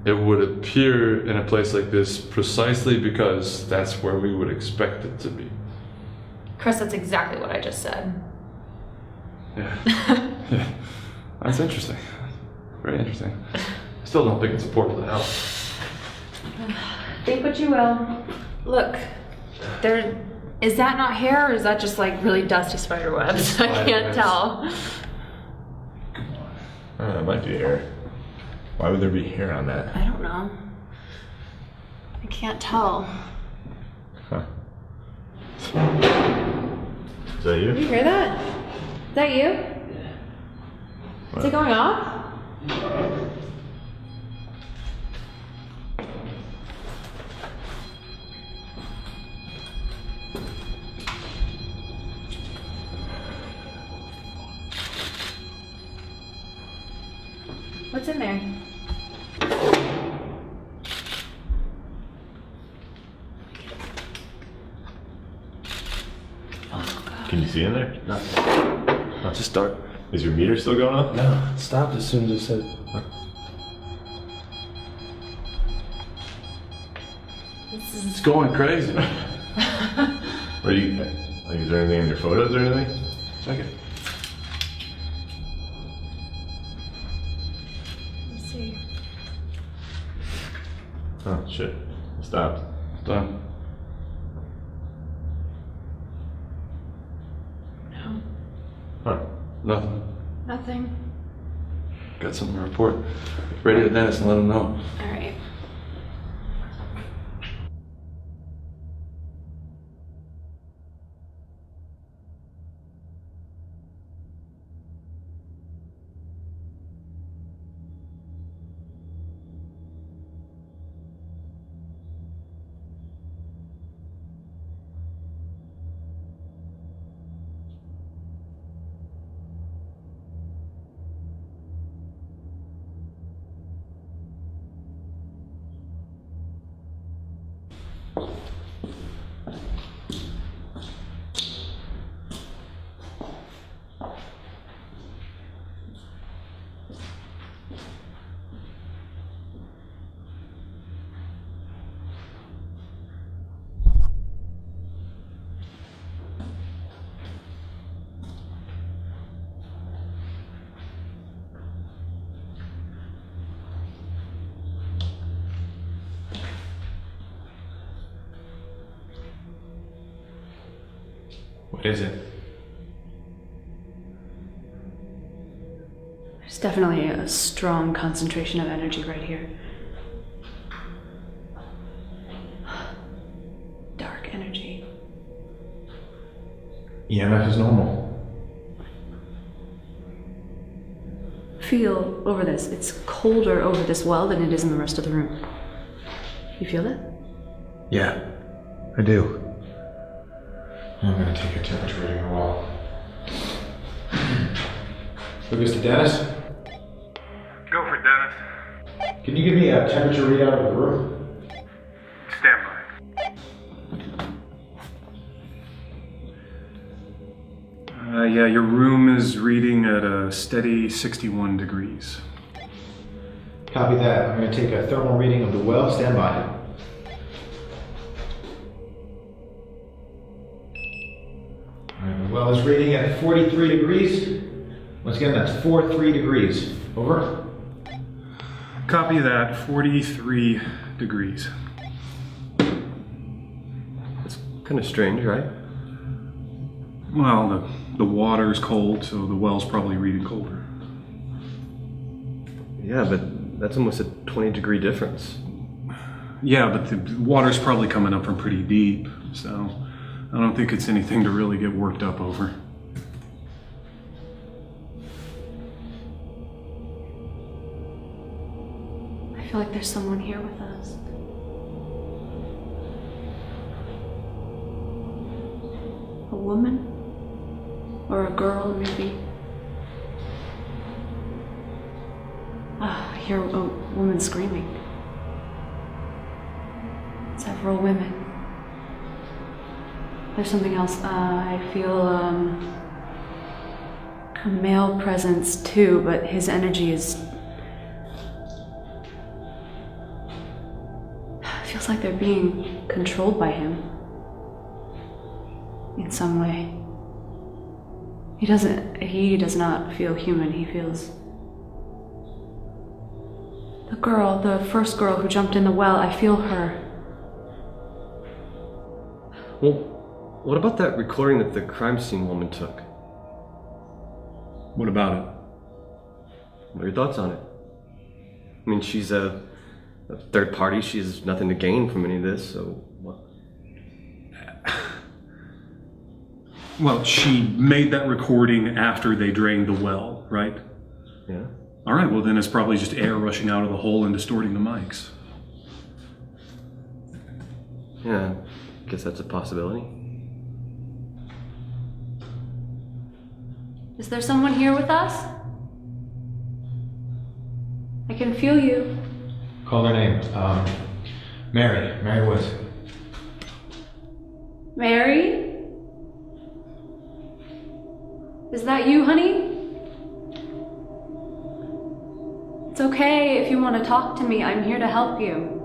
it would appear in a place like this precisely because that's where we would expect it to be. Chris, that's exactly what I just said. Yeah. Yeah. That's interesting. Very interesting. I still don't think it's a portal to hell. Think what you will. Look, is that not hair or is that just like really dusty spider webs? I can't tell. That might be hair. Why would there be hair on that? I don't know. I can't tell. Huh. Is that you? Did you hear that? Is that you? Is it going off? What's in there? Can you see in there? No. Just dark. Is your meter still going up? No, it stopped as soon as it said. It's going crazy. What do you think? Like, is there anything in your photos or anything? Check it. Let's see. Oh, shit. It stopped. Done. No. Huh. Nothing. Nothing. Got something to report. Radio Dennis and let him know. All right. What is it? There's definitely a strong concentration of energy right here. Dark energy. EMF is normal. Feel over this. It's colder over this well than it is in the rest of the room. You feel that? Yeah, I do. I'm gonna take your temperature reading in a while. Mr. Dennis? Go for it, Dennis. Can you give me a temperature readout of the room? Stand by. Yeah, your room is reading at a steady 61 degrees. Copy that. I'm gonna take a thermal reading of the well. Stand by. Alright, the well is reading at 43 degrees. Once again, that's 43 degrees. Over. Copy that, 43 degrees. It's kind of strange, right? Well, the water's cold, so the well's probably reading colder. Yeah, but that's almost a 20-degree difference. Yeah, but the water's probably coming up from pretty deep, so I don't think it's anything to really get worked up over. I feel like there's someone here with us. A woman? Or a girl, maybe? I hear a woman screaming. Several women. There's something else. I feel a male presence too, but his energy is... feels like they're being controlled by him. In some way. He does not feel human, he feels... The first girl who jumped in the well, I feel her. Well, what about that recording that the crime scene woman took? What about it? What are your thoughts on it? I mean, she's a third party. She has nothing to gain from any of this, so what? Well, she made that recording after they drained the well, right? Yeah. All right, well then it's probably just air rushing out of the hole and distorting the mics. Yeah, I guess that's a possibility. Is there someone here with us? I can feel you. Call their name. Mary Woods. Mary? Is that you, honey? It's okay if you want to talk to me. I'm here to help you.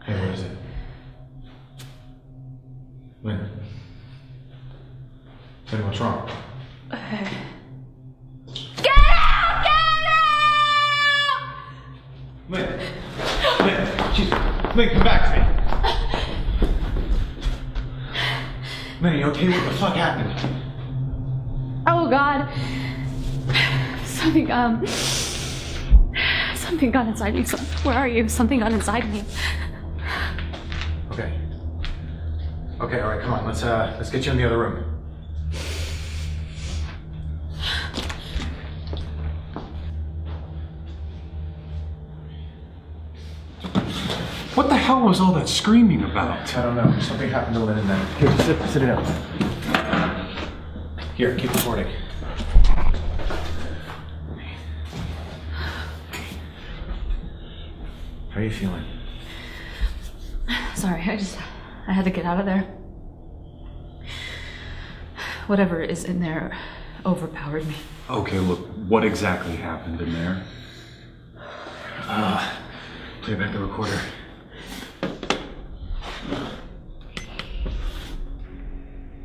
Hey, what is it? Lynn. Tell me what's wrong. Get out! Get out! Lynn, jeez, Lynn, come back to me. Lynn, you okay? What the fuck happened? Oh God. Something got inside me. Where are you? Something got inside me. Okay. Okay, all right, come on. Let's get you in the other room. What the hell was all that screaming about? I don't know. Something happened to Lynn and then. Here, sit it down. Here, keep recording. How are you feeling? Sorry, I had to get out of there. Whatever is in there overpowered me. Okay, look, what exactly happened in there? Play back the recorder.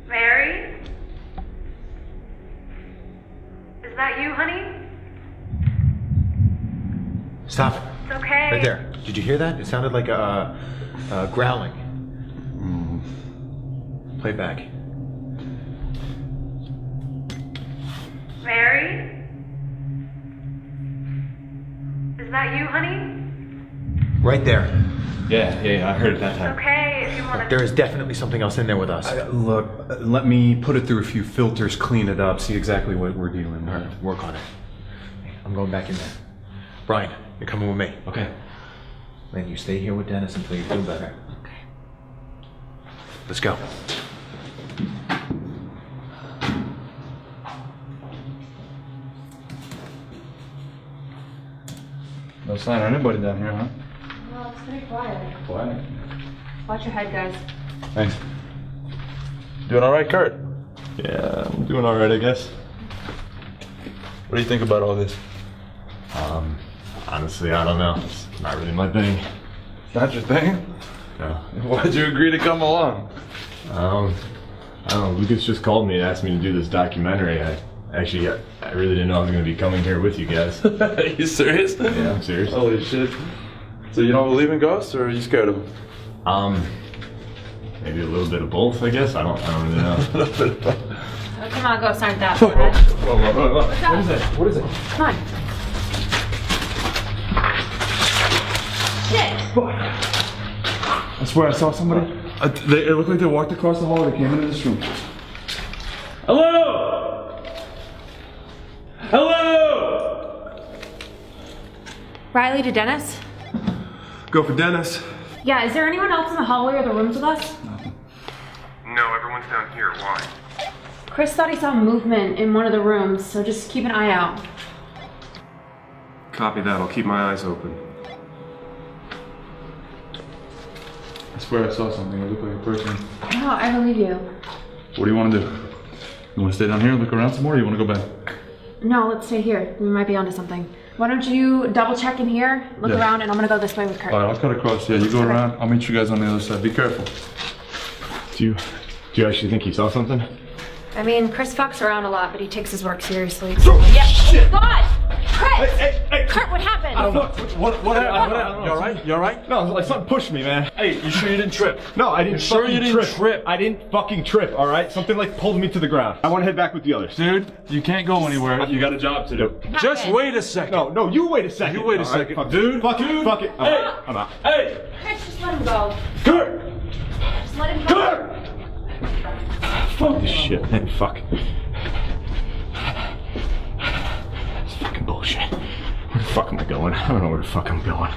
Mary? Is that you, honey? Stop. It's okay. Right there. Did you hear that? It sounded like a growling. Play back. Mary? Is that you, honey? Right there. Yeah, I heard it that It's time. okay if you want to. There is definitely something else in there with us. Look, let me put it through a few filters, clean it up, see exactly what we're dealing with. All right, work on it. I'm going back in there. Brian, you're coming with me. Okay. Then you stay here with Dennis until you feel better. Okay. Let's go. No sign of anybody down here, huh? Well, it's pretty quiet. Quiet. Watch your head, guys. Thanks. Doing all right, Kurt? Yeah, I'm doing all right, I guess. What do you think about all this? Honestly, I don't know. It's not really my thing. Not your thing? No. Why'd you agree to come along? I don't know. Lucas just called me and asked me to do this documentary. I really didn't know I was going to be coming here with you guys. Are you serious? Yeah, I'm serious. Holy shit. So you don't believe in ghosts, or are you scared of them? Maybe a little bit of both, I guess. I don't really know. Oh, come on, ghosts aren't that bad. Whoa. What is it? What is it? Come on. Shit! I swear I saw somebody. It looked like they walked across the hall. They came into this room. Hello! Hello! Riley to Dennis? Go for Dennis. Yeah, is there anyone else in the hallway or the rooms with us? No, everyone's down here. Why? Chris thought he saw movement in one of the rooms, so just keep an eye out. Copy that. I'll keep my eyes open. I swear I saw something. It looked like a person. No, I believe you. What do you want to do? You want to stay down here and look around some more, or you want to go back? No, let's stay here. We might be onto something. Why don't you double check in here, look Yeah. around, and I'm gonna go this way with Kurt. All right, I'll cut across. Yeah, you go around. I'll meet you guys on the other side. Be careful. Do you actually think he saw something? I mean, Chris fucks around a lot, but he takes his work seriously. Yeah. Shit! God! Chris! Hey! Kurt, what happened? I don't know. What happened? You all right? You all right? No, like something pushed me, man. Hey, you sure you didn't trip? No, I didn't. You sure fucking you didn't trip? I didn't fucking trip. All right, something like pulled me to the ground. I want to head back with the others. Dude, you can't go anywhere. You got a job to do. Just wait a second. No, you wait a second. You wait a All right, second. fuck it. Dude, Fuck it. Hey. I'm out. Hey! Chris, just let him go. Kurt! Just let him go. Kurt! Fuck this shit, man. Fuck. It's fucking bullshit. Where the fuck am I going? I don't know where the fuck I'm going.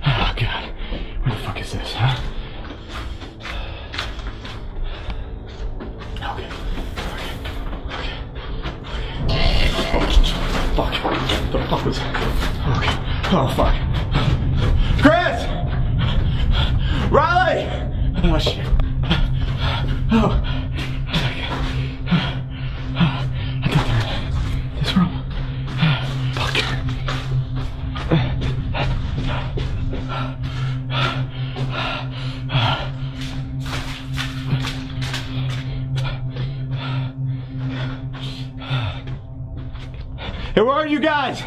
Oh, God. Where the fuck is this, huh? Okay. Oh, fuck. What the fuck was that? Okay. Oh, fuck. Chris! Riley! Oh, shit. Oh. I think they're in this room. Fuck. Hey, where are you guys?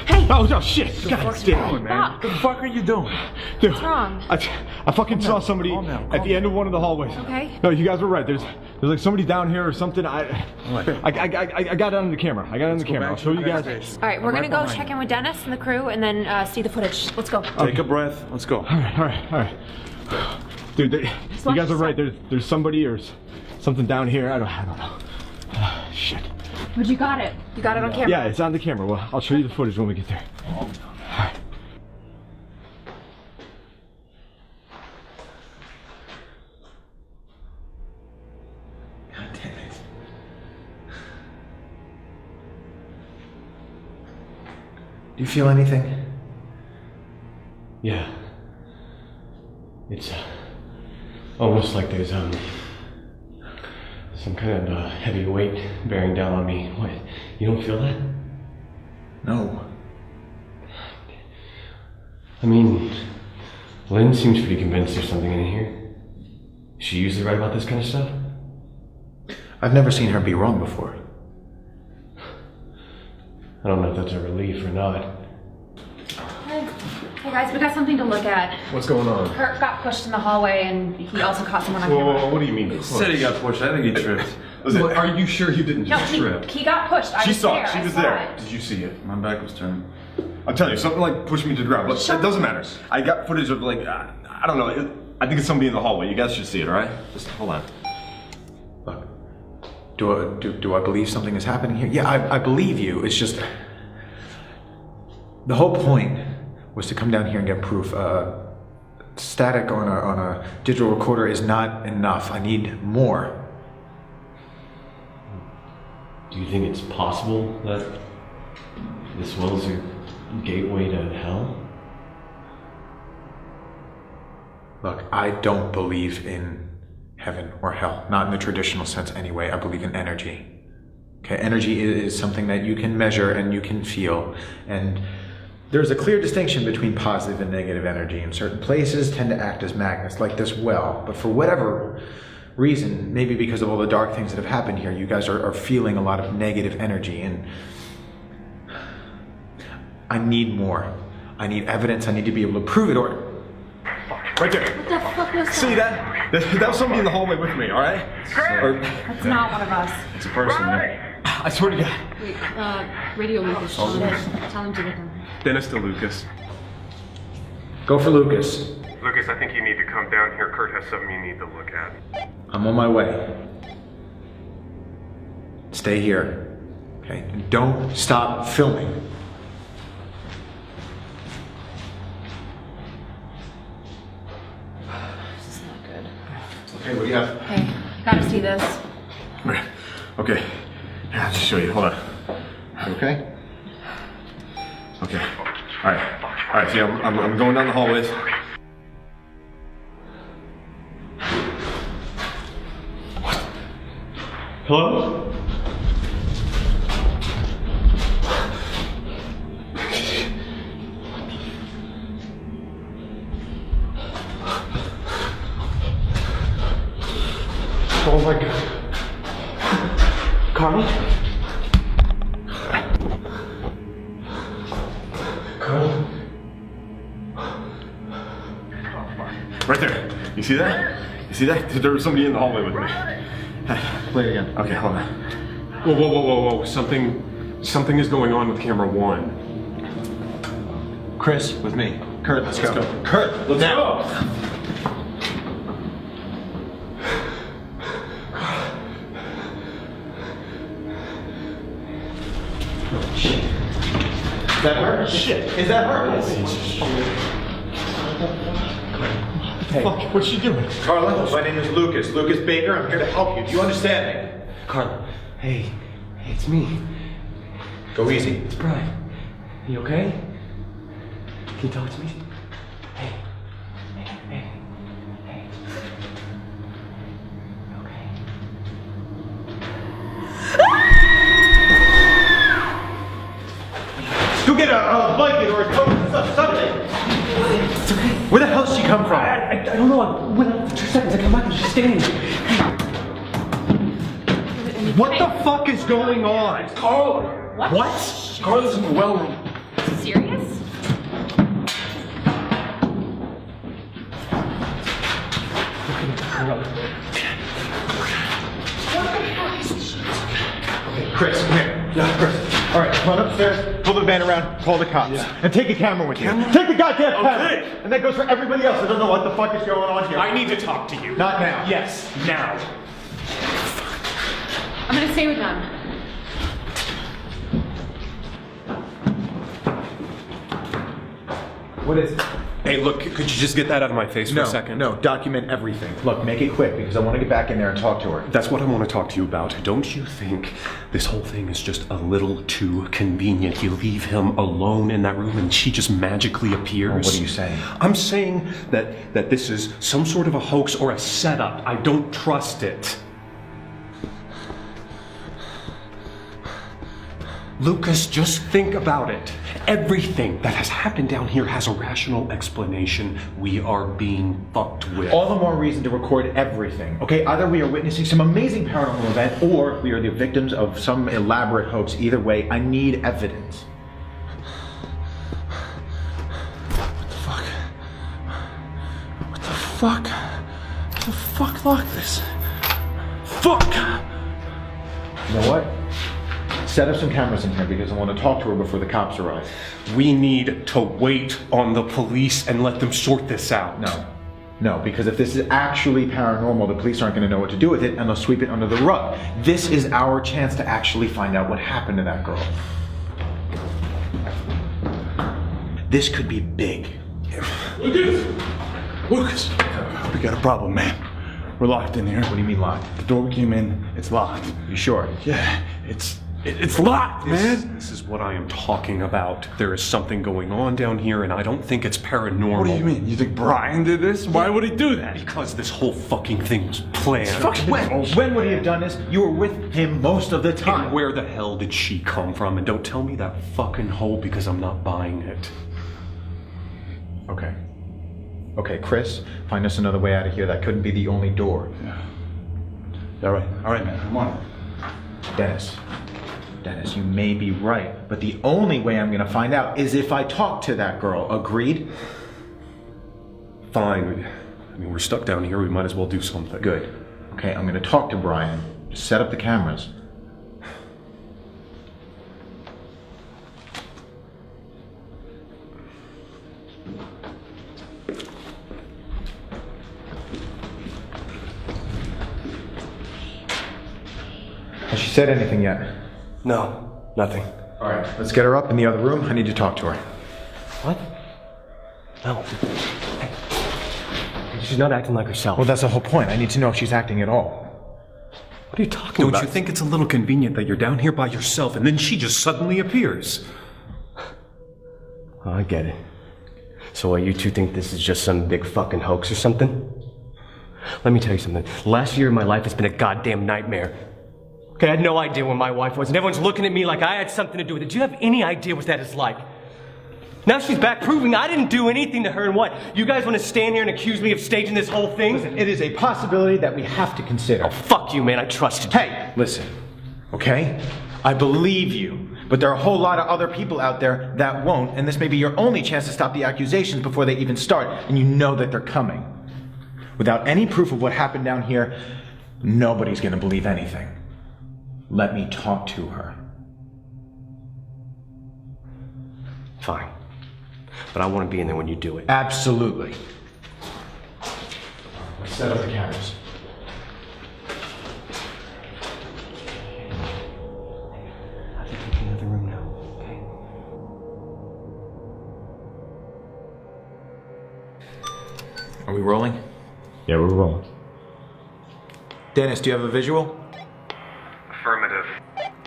Hey! Oh, no, shit. God damn it, man. Fuck. What the fuck are you doing? Dude, What's wrong? I fucking saw somebody at the end of one of the hallways. Okay. No, you guys were right. There's like somebody down here or something. I got it on the camera. I'll show you guys. All right, we're gonna go check in with Dennis and the crew, and then see the footage. Let's go. Take a breath. Let's go. All right. Dude, you guys are right. There's somebody or something down here. I don't know. Shit. But you got it. You got it on camera. Yeah, it's on the camera. Well, I'll show you the footage when we get there. All right. God damn it. Do you feel anything? Yeah. It's almost like there's some kind of heavy weight bearing down on me. What? You don't feel that? No. I mean, Lynn seems pretty convinced there's something in here. Is she usually right about this kind of stuff? I've never seen her be wrong before. I don't know if that's a relief or not. Hey guys, we got something to look at. What's going on? Kurt got pushed in the hallway and he also caught someone on Whoa, camera. whoa, what do you mean? He said he got pushed. I think he tripped. Listen, are you sure you didn't No, just trip? he got pushed. I She was saw there. it. She I was saw there. it. Did you see it? My back was turned. I'm telling you, something like pushed me to the ground. But it doesn't matter. I got footage of like, I don't know. I think it's somebody in the hallway. You guys should see it, all right? Just hold on. Look, do I believe something is happening here? Yeah, I believe you. It's just the whole point was to come down here and get proof. Static on a digital recorder is not enough. I need more. Do you think it's possible that this well is your gateway to hell? Look, I don't believe in heaven or hell. Not in the traditional sense anyway. I believe in energy. Okay, energy is something that you can measure and you can feel. And there's a clear distinction between positive and negative energy, and certain places tend to act as magnets, like this well. But for whatever reason, maybe because of all the dark things that have happened here, you guys are feeling a lot of negative energy, and I need more. I need evidence. I need to be able to prove it, or... Right there. What the fuck was See that? That was somebody in the hallway with me, all right? That's not one of us. It's a person, man. I swear to God. Wait, radio Lucas. Tell him to get them. Dennis to Lucas. Go for Lucas. Lucas, I think you need to come down here. Kurt has something you need to look at. I'm on my way. Stay here, okay? And don't stop filming. This is not good. Okay, what do you have? Hey, gotta see this. Okay. Yeah, I'll just show you. Hold on. Okay? Okay. Alright, see, I'm going down the hallways. Hello? Oh my God. Karla? Karla? Right there. You see that? You see that? There was somebody in the hallway with me. Play it again. Okay, hold on. Whoa. Something is going on with camera one. Chris, with me. Kurt, let's go. Kurt, let's go. Is that her? Shit. Is that her? Hey. Fuck, what's she doing? Karla, my name is Lucas. Lucas Baker. I'm here to help you. Do you understand me? Karla, hey, it's me. Go easy. It's Brian. You okay? Can you talk to me? Hey. Go get a blanket or a coat or something. It's okay. Where the hell did she come from? I don't know. I went out for 2 seconds. I come back and she's standing there. What the fuck is going on? Karla. What? Karla's in the well room. Serious? Okay, Chris, come here. Yeah, Chris. All right, run upstairs, pull the van around, call the cops, and take a camera with you. Take the goddamn camera! And that goes for everybody else. I don't know what the fuck is going on here. I need to talk to you. Not now. Yes, now. I'm gonna stay with them. What is it? Hey, look, could you just get that out of my face for a second? No, document everything. Look, make it quick because I want to get back in there and talk to her. That's what I want to talk to you about. Don't you think this whole thing is just a little too convenient? You leave him alone in that room and she just magically appears? Well, what are you saying? I'm saying that this is some sort of a hoax or a setup. I don't trust it. Lucas, just think about it. Everything that has happened down here has a rational explanation. We are being fucked with. All the more reason to record everything, okay? Either we are witnessing some amazing paranormal event or we are the victims of some elaborate hoax. Either way, I need evidence. What the fuck? What the fuck? What the fuck locked this? Fuck! You know what? Set up some cameras in here because I want to talk to her before the cops arrive. We need to wait on the police and let them sort this out. No, because if this is actually paranormal, the police aren't going to know what to do with it and they'll sweep it under the rug. This is our chance to actually find out what happened to that girl. This could be big. Lucas! We got a problem, man. We're locked in here. What do you mean locked? The door we came in, it's locked. You sure? Yeah, it's locked, man. This is what I am talking about. There is something going on down here, and I don't think it's paranormal. What do you mean? You think Brian did this? Why would he do that? Because this whole fucking thing was planned. When would he have done this? You were with him most of the time. And where the hell did she come from? And don't tell me that fucking hole because I'm not buying it. Okay. Okay, Chris, find us another way out of here. That couldn't be the only door. Yeah. All right, man. I'm on it. Dennis, you may be right, but the only way I'm going to find out is if I talk to that girl. Agreed? Fine. I mean, we're stuck down here. We might as well do something. Good. Okay, I'm going to talk to Brian. Just set up the cameras. Has she said anything yet? No, nothing. All right, let's get her up in the other room. I need to talk to her. What? No. She's not acting like herself. Well, that's the whole point. I need to know if she's acting at all. What are you talking about? Don't you think it's a little convenient that you're down here by yourself and then she just suddenly appears? Oh, I get it. So what, you two think this is just some big fucking hoax or something? Let me tell you something. Last year of my life has been a goddamn nightmare. Okay, I had no idea where my wife was, and everyone's looking at me like I had something to do with it. Do you have any idea what that is like? Now she's back proving I didn't do anything to her, and what? You guys want to stand here and accuse me of staging this whole thing? Listen, it is a possibility that we have to consider. Oh, fuck you, man. I trusted you. Hey, listen, okay? I believe you, but there are a whole lot of other people out there that won't, and this may be your only chance to stop the accusations before they even start, and you know that they're coming. Without any proof of what happened down here, nobody's gonna believe anything. Let me talk to her. Fine. But I want to be in there when you do it. Absolutely. Let's set up the cameras. I think we can in the other room now, okay? Are we rolling? Yeah, we're rolling. Dennis, do you have a visual? Affirmative.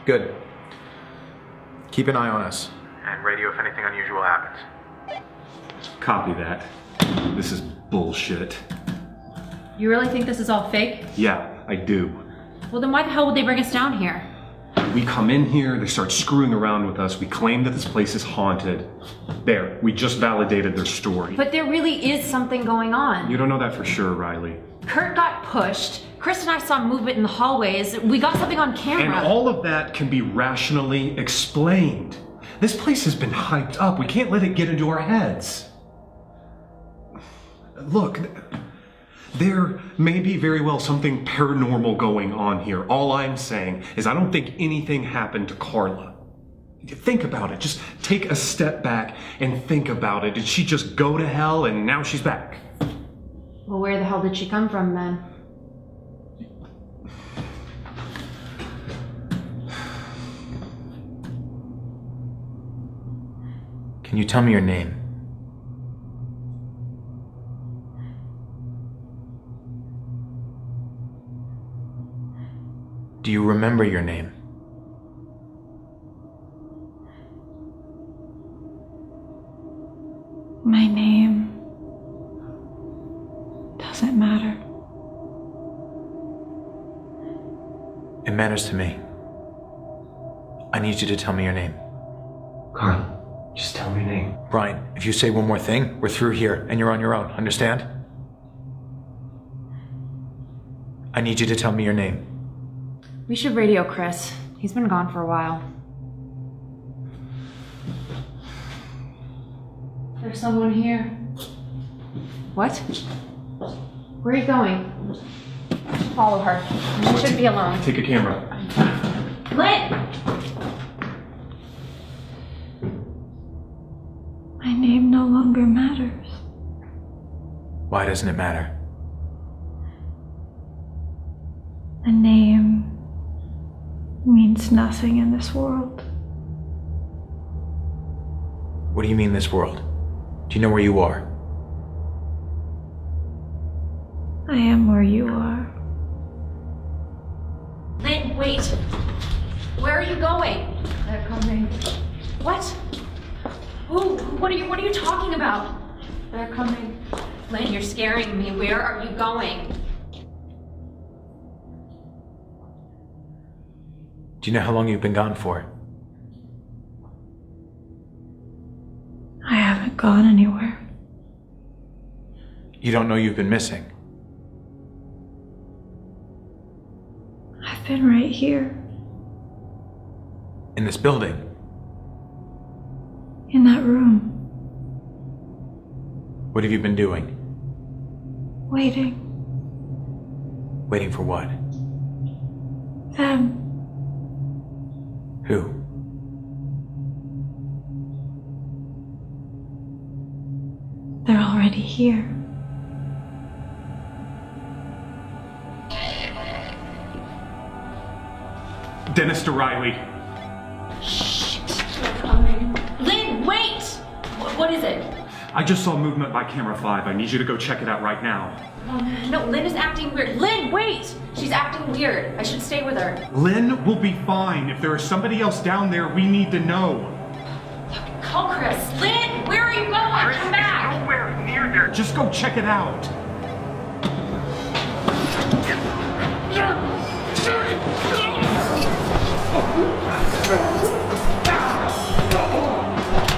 Good. Keep an eye on us. And radio if anything unusual happens. Copy that. This is bullshit. You really think this is all fake? Yeah, I do. Well, then why the hell would they bring us down here? We come in here, they start screwing around with us, we claim that this place is haunted. There, we just validated their story. But there really is something going on. You don't know that for sure, Riley. Kurt got pushed. Chris and I saw movement in the hallways. We got something on camera. And all of that can be rationally explained. This place has been hyped up. We can't let it get into our heads. Look, there may be very well something paranormal going on here. All I'm saying is I don't think anything happened to Karla. Think about it. Just take a step back and think about it. Did she just go to hell and now she's back? Well, where the hell did she come from then? Can you tell me your name? Do you remember your name? My name doesn't matter. It matters to me. I need you to tell me your name. Karla, just tell me your name. Brian, if you say one more thing, we're through here and you're on your own. Understand? I need you to tell me your name. We should radio Chris. He's been gone for a while. There's someone here. What? Where are you going? Follow her. She should be alone. Take a camera. Lynn! My name no longer matters. Why doesn't it matter? A name means nothing in this world. What do you mean, this world? Do you know where you are? I am where you are. Lynn, wait! Where are you going? They're coming. What? Who? What are you talking about? They're coming. Lynn, you're scaring me. Where are you going? Do you know how long you've been gone for? I haven't gone anywhere. You don't know you've been missing. I've been right here, In this building. in that room, What have you been doing? waiting. Waiting for what? Them. Who? They're already here. Dennis Riley. They're coming. Lynn, wait! What is it? I just saw movement by camera 5. I need you to go check it out right now. No, Lynn is acting weird. Lynn, wait! She's acting weird. I should stay with her. Lynn will be fine. If there is somebody else down there, we need to know. Call Chris. Lynn, where are you going? Come back! Nowhere near there. Just go check it out.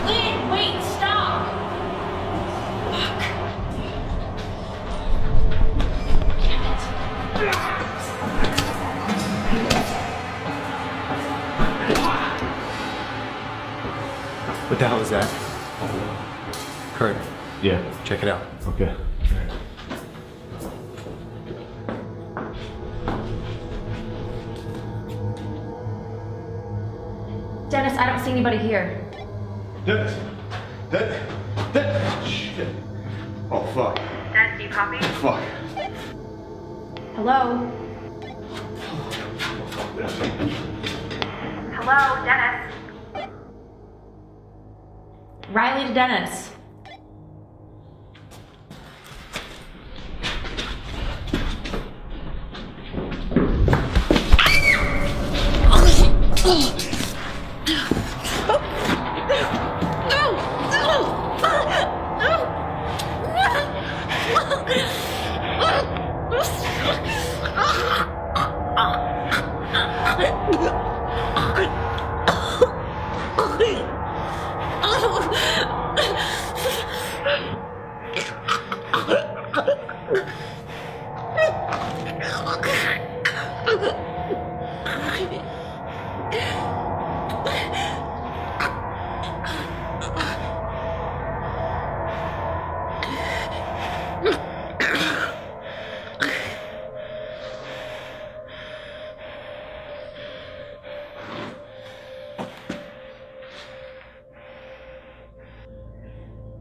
Lynn, wait, stop! Fuck. What the hell is that? Kurt. Yeah. Check it out. Okay. Dennis, I don't see anybody here. Dennis. Shit. Oh, fuck. Dennis, do you copy? Fuck. Hello? Hello, Dennis. Riley to Dennis.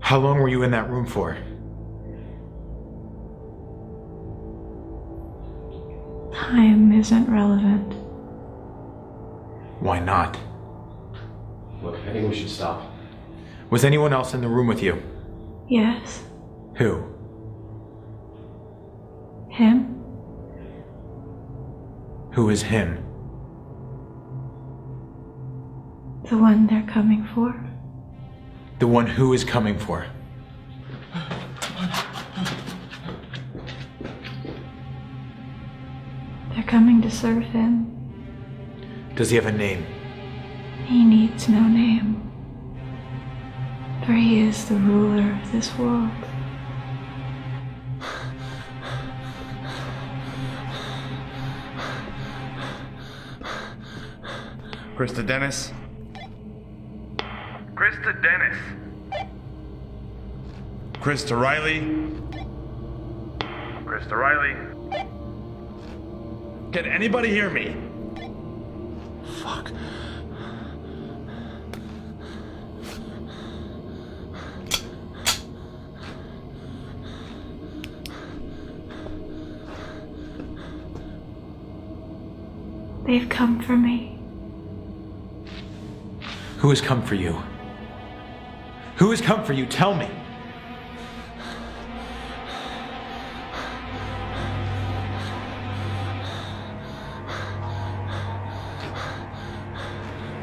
How long were you in that room for? Time isn't relevant. Why not? Look, I think we should stop. Was anyone else in the room with you? Yes. Who? Him? Who is him? The one they're coming for. The one who is coming for? They're coming to serve him. Does he have a name? He needs no name. For he is the ruler of this world. Krista Dennis. Krista Dennis. Krista Riley. Krista Riley. Can anybody hear me? Fuck. They've come for me. Who has come for you? Who has come for you? Tell me.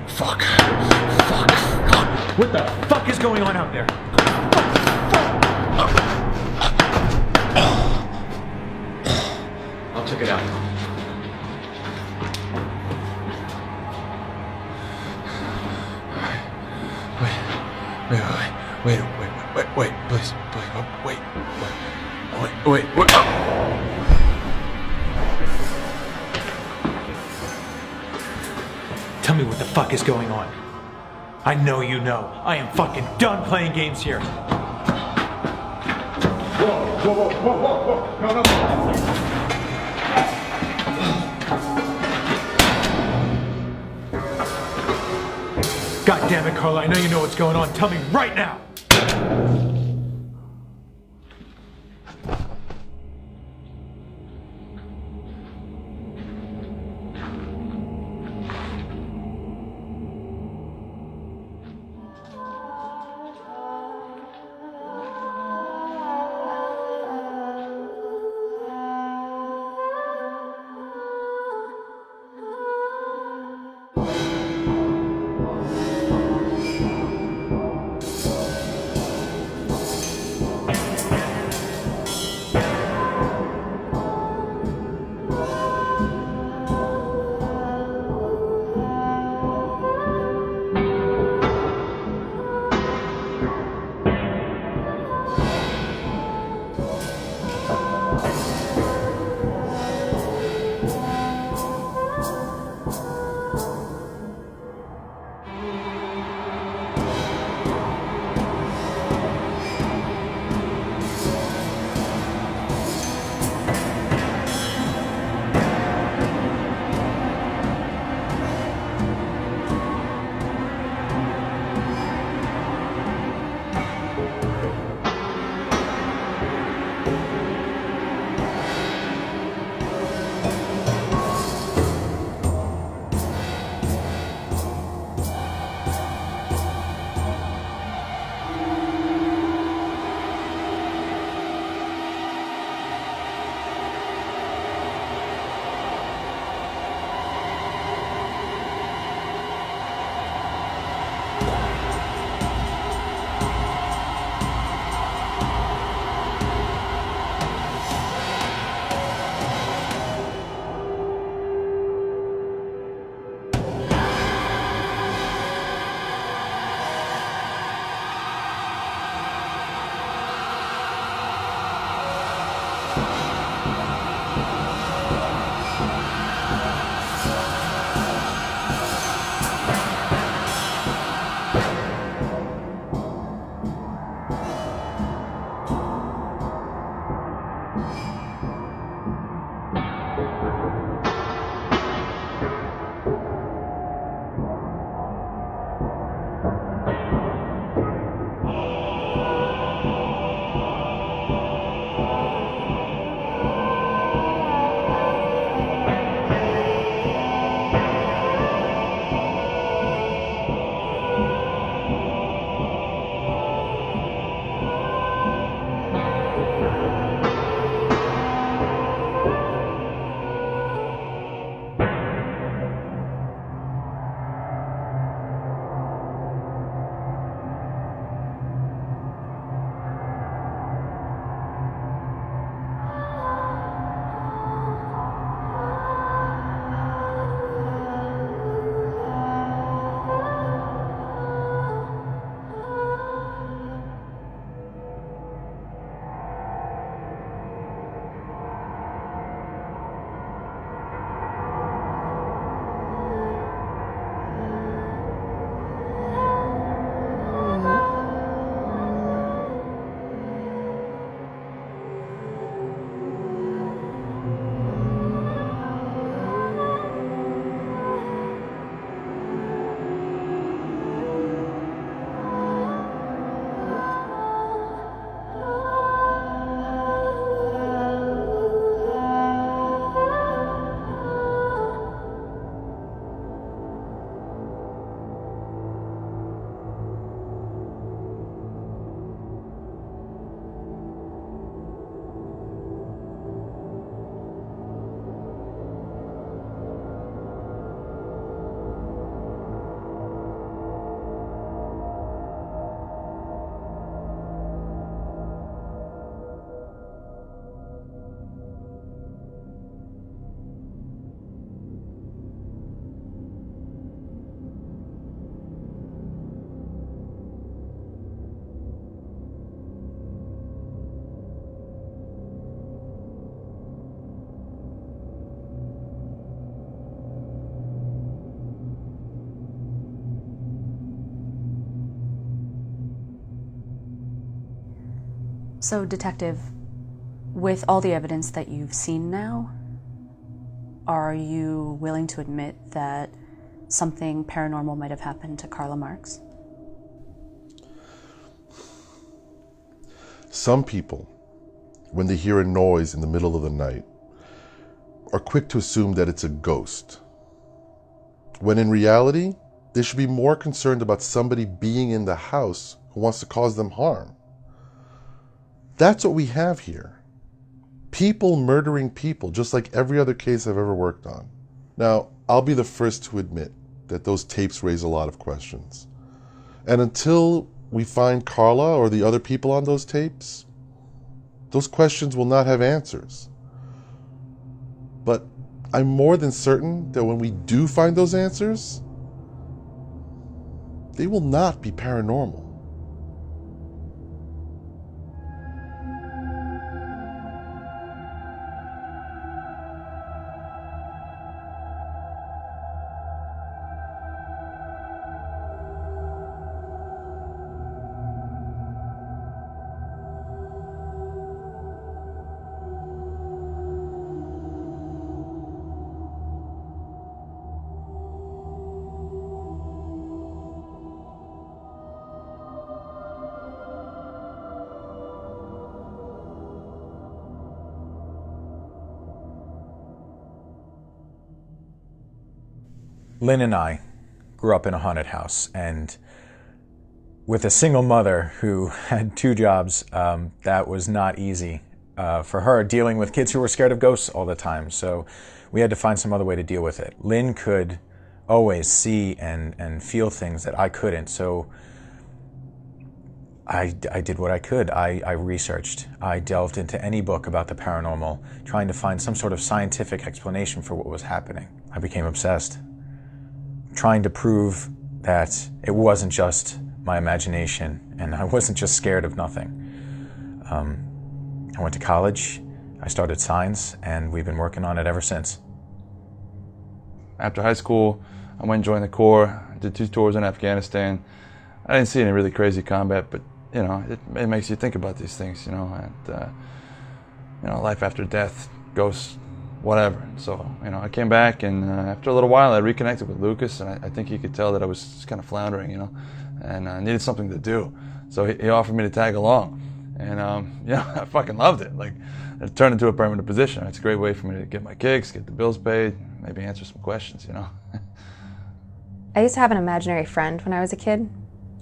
Fuck. Fuck. What the fuck is going on out there? I'll check it out. Wait, please, wait. Tell me what the fuck is going on. I know you know. I am fucking done playing games here. Whoa. No. God damn it, Karla. I know you know what's going on. Tell me right now. So, Detective, with all the evidence that you've seen now, are you willing to admit that something paranormal might have happened to Karla Marks? Some people, when they hear a noise in the middle of the night, are quick to assume that it's a ghost, when in reality, they should be more concerned about somebody being in the house who wants to cause them harm. That's what we have here. People murdering people, just like every other case I've ever worked on. Now, I'll be the first to admit that those tapes raise a lot of questions. And until we find Karla or the other people on those tapes, those questions will not have answers. But I'm more than certain that when we do find those answers, they will not be paranormal. Lynn and I grew up in a haunted house, and with a single mother who had 2 jobs, that was not easy for her, dealing with kids who were scared of ghosts all the time. So we had to find some other way to deal with it. Lynn could always see and feel things that I couldn't, so I did what I could. I researched. I delved into any book about the paranormal, trying to find some sort of scientific explanation for what was happening. I became obsessed, trying to prove that it wasn't just my imagination and I wasn't just scared of nothing. I went to college, I started Signs, and we've been working on it ever since. After high school, I went and joined the Corps, did 2 tours in Afghanistan. I didn't see any really crazy combat, but you know, it makes you think about these things, you know, and you know, life after death, ghosts, whatever. So, you know, I came back, and after a little while, I reconnected with Lucas, and I think he could tell that I was just kind of floundering, you know, and I needed something to do. So he offered me to tag along, and yeah, I fucking loved it. Like, it turned into a permanent position. It's a great way for me to get my kicks, get the bills paid, maybe answer some questions, you know. I used to have an imaginary friend when I was a kid,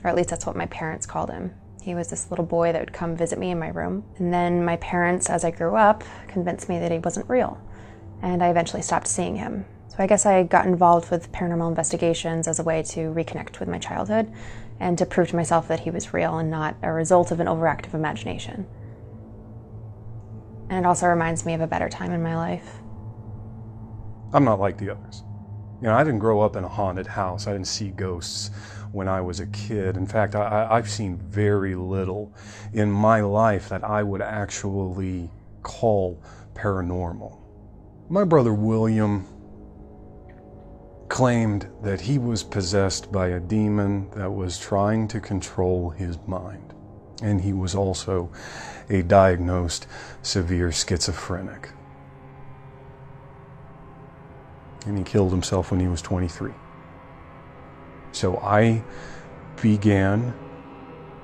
or at least that's what my parents called him. He was this little boy that would come visit me in my room. And then my parents, as I grew up, convinced me that he wasn't real. And I eventually stopped seeing him. So I guess I got involved with paranormal investigations as a way to reconnect with my childhood and to prove to myself that he was real and not a result of an overactive imagination. And it also reminds me of a better time in my life. I'm not like the others. You know, I didn't grow up in a haunted house. I didn't see ghosts when I was a kid. In fact, I've seen very little in my life that I would actually call paranormal. My brother William claimed that he was possessed by a demon that was trying to control his mind. And he was also a diagnosed severe schizophrenic. And he killed himself when he was 23. So I began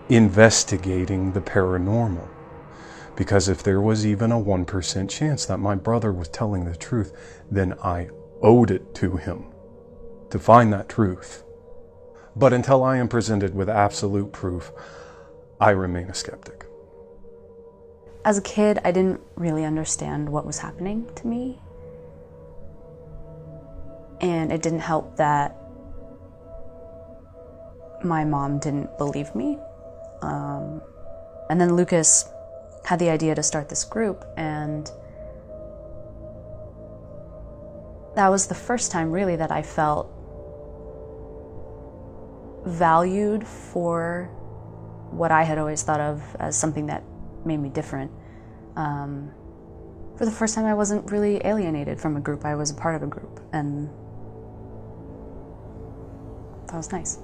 investigating the paranormal, because if there was even a 1% chance that my brother was telling the truth, then I owed it to him to find that truth. But until I am presented with absolute proof, I remain a skeptic. As a kid, I didn't really understand what was happening to me. And it didn't help that my mom didn't believe me. And then Lucas had the idea to start this group, and that was the first time really that I felt valued for what I had always thought of as something that made me different. For the first time, I wasn't really alienated from a group. I was a part of a group, and that was nice.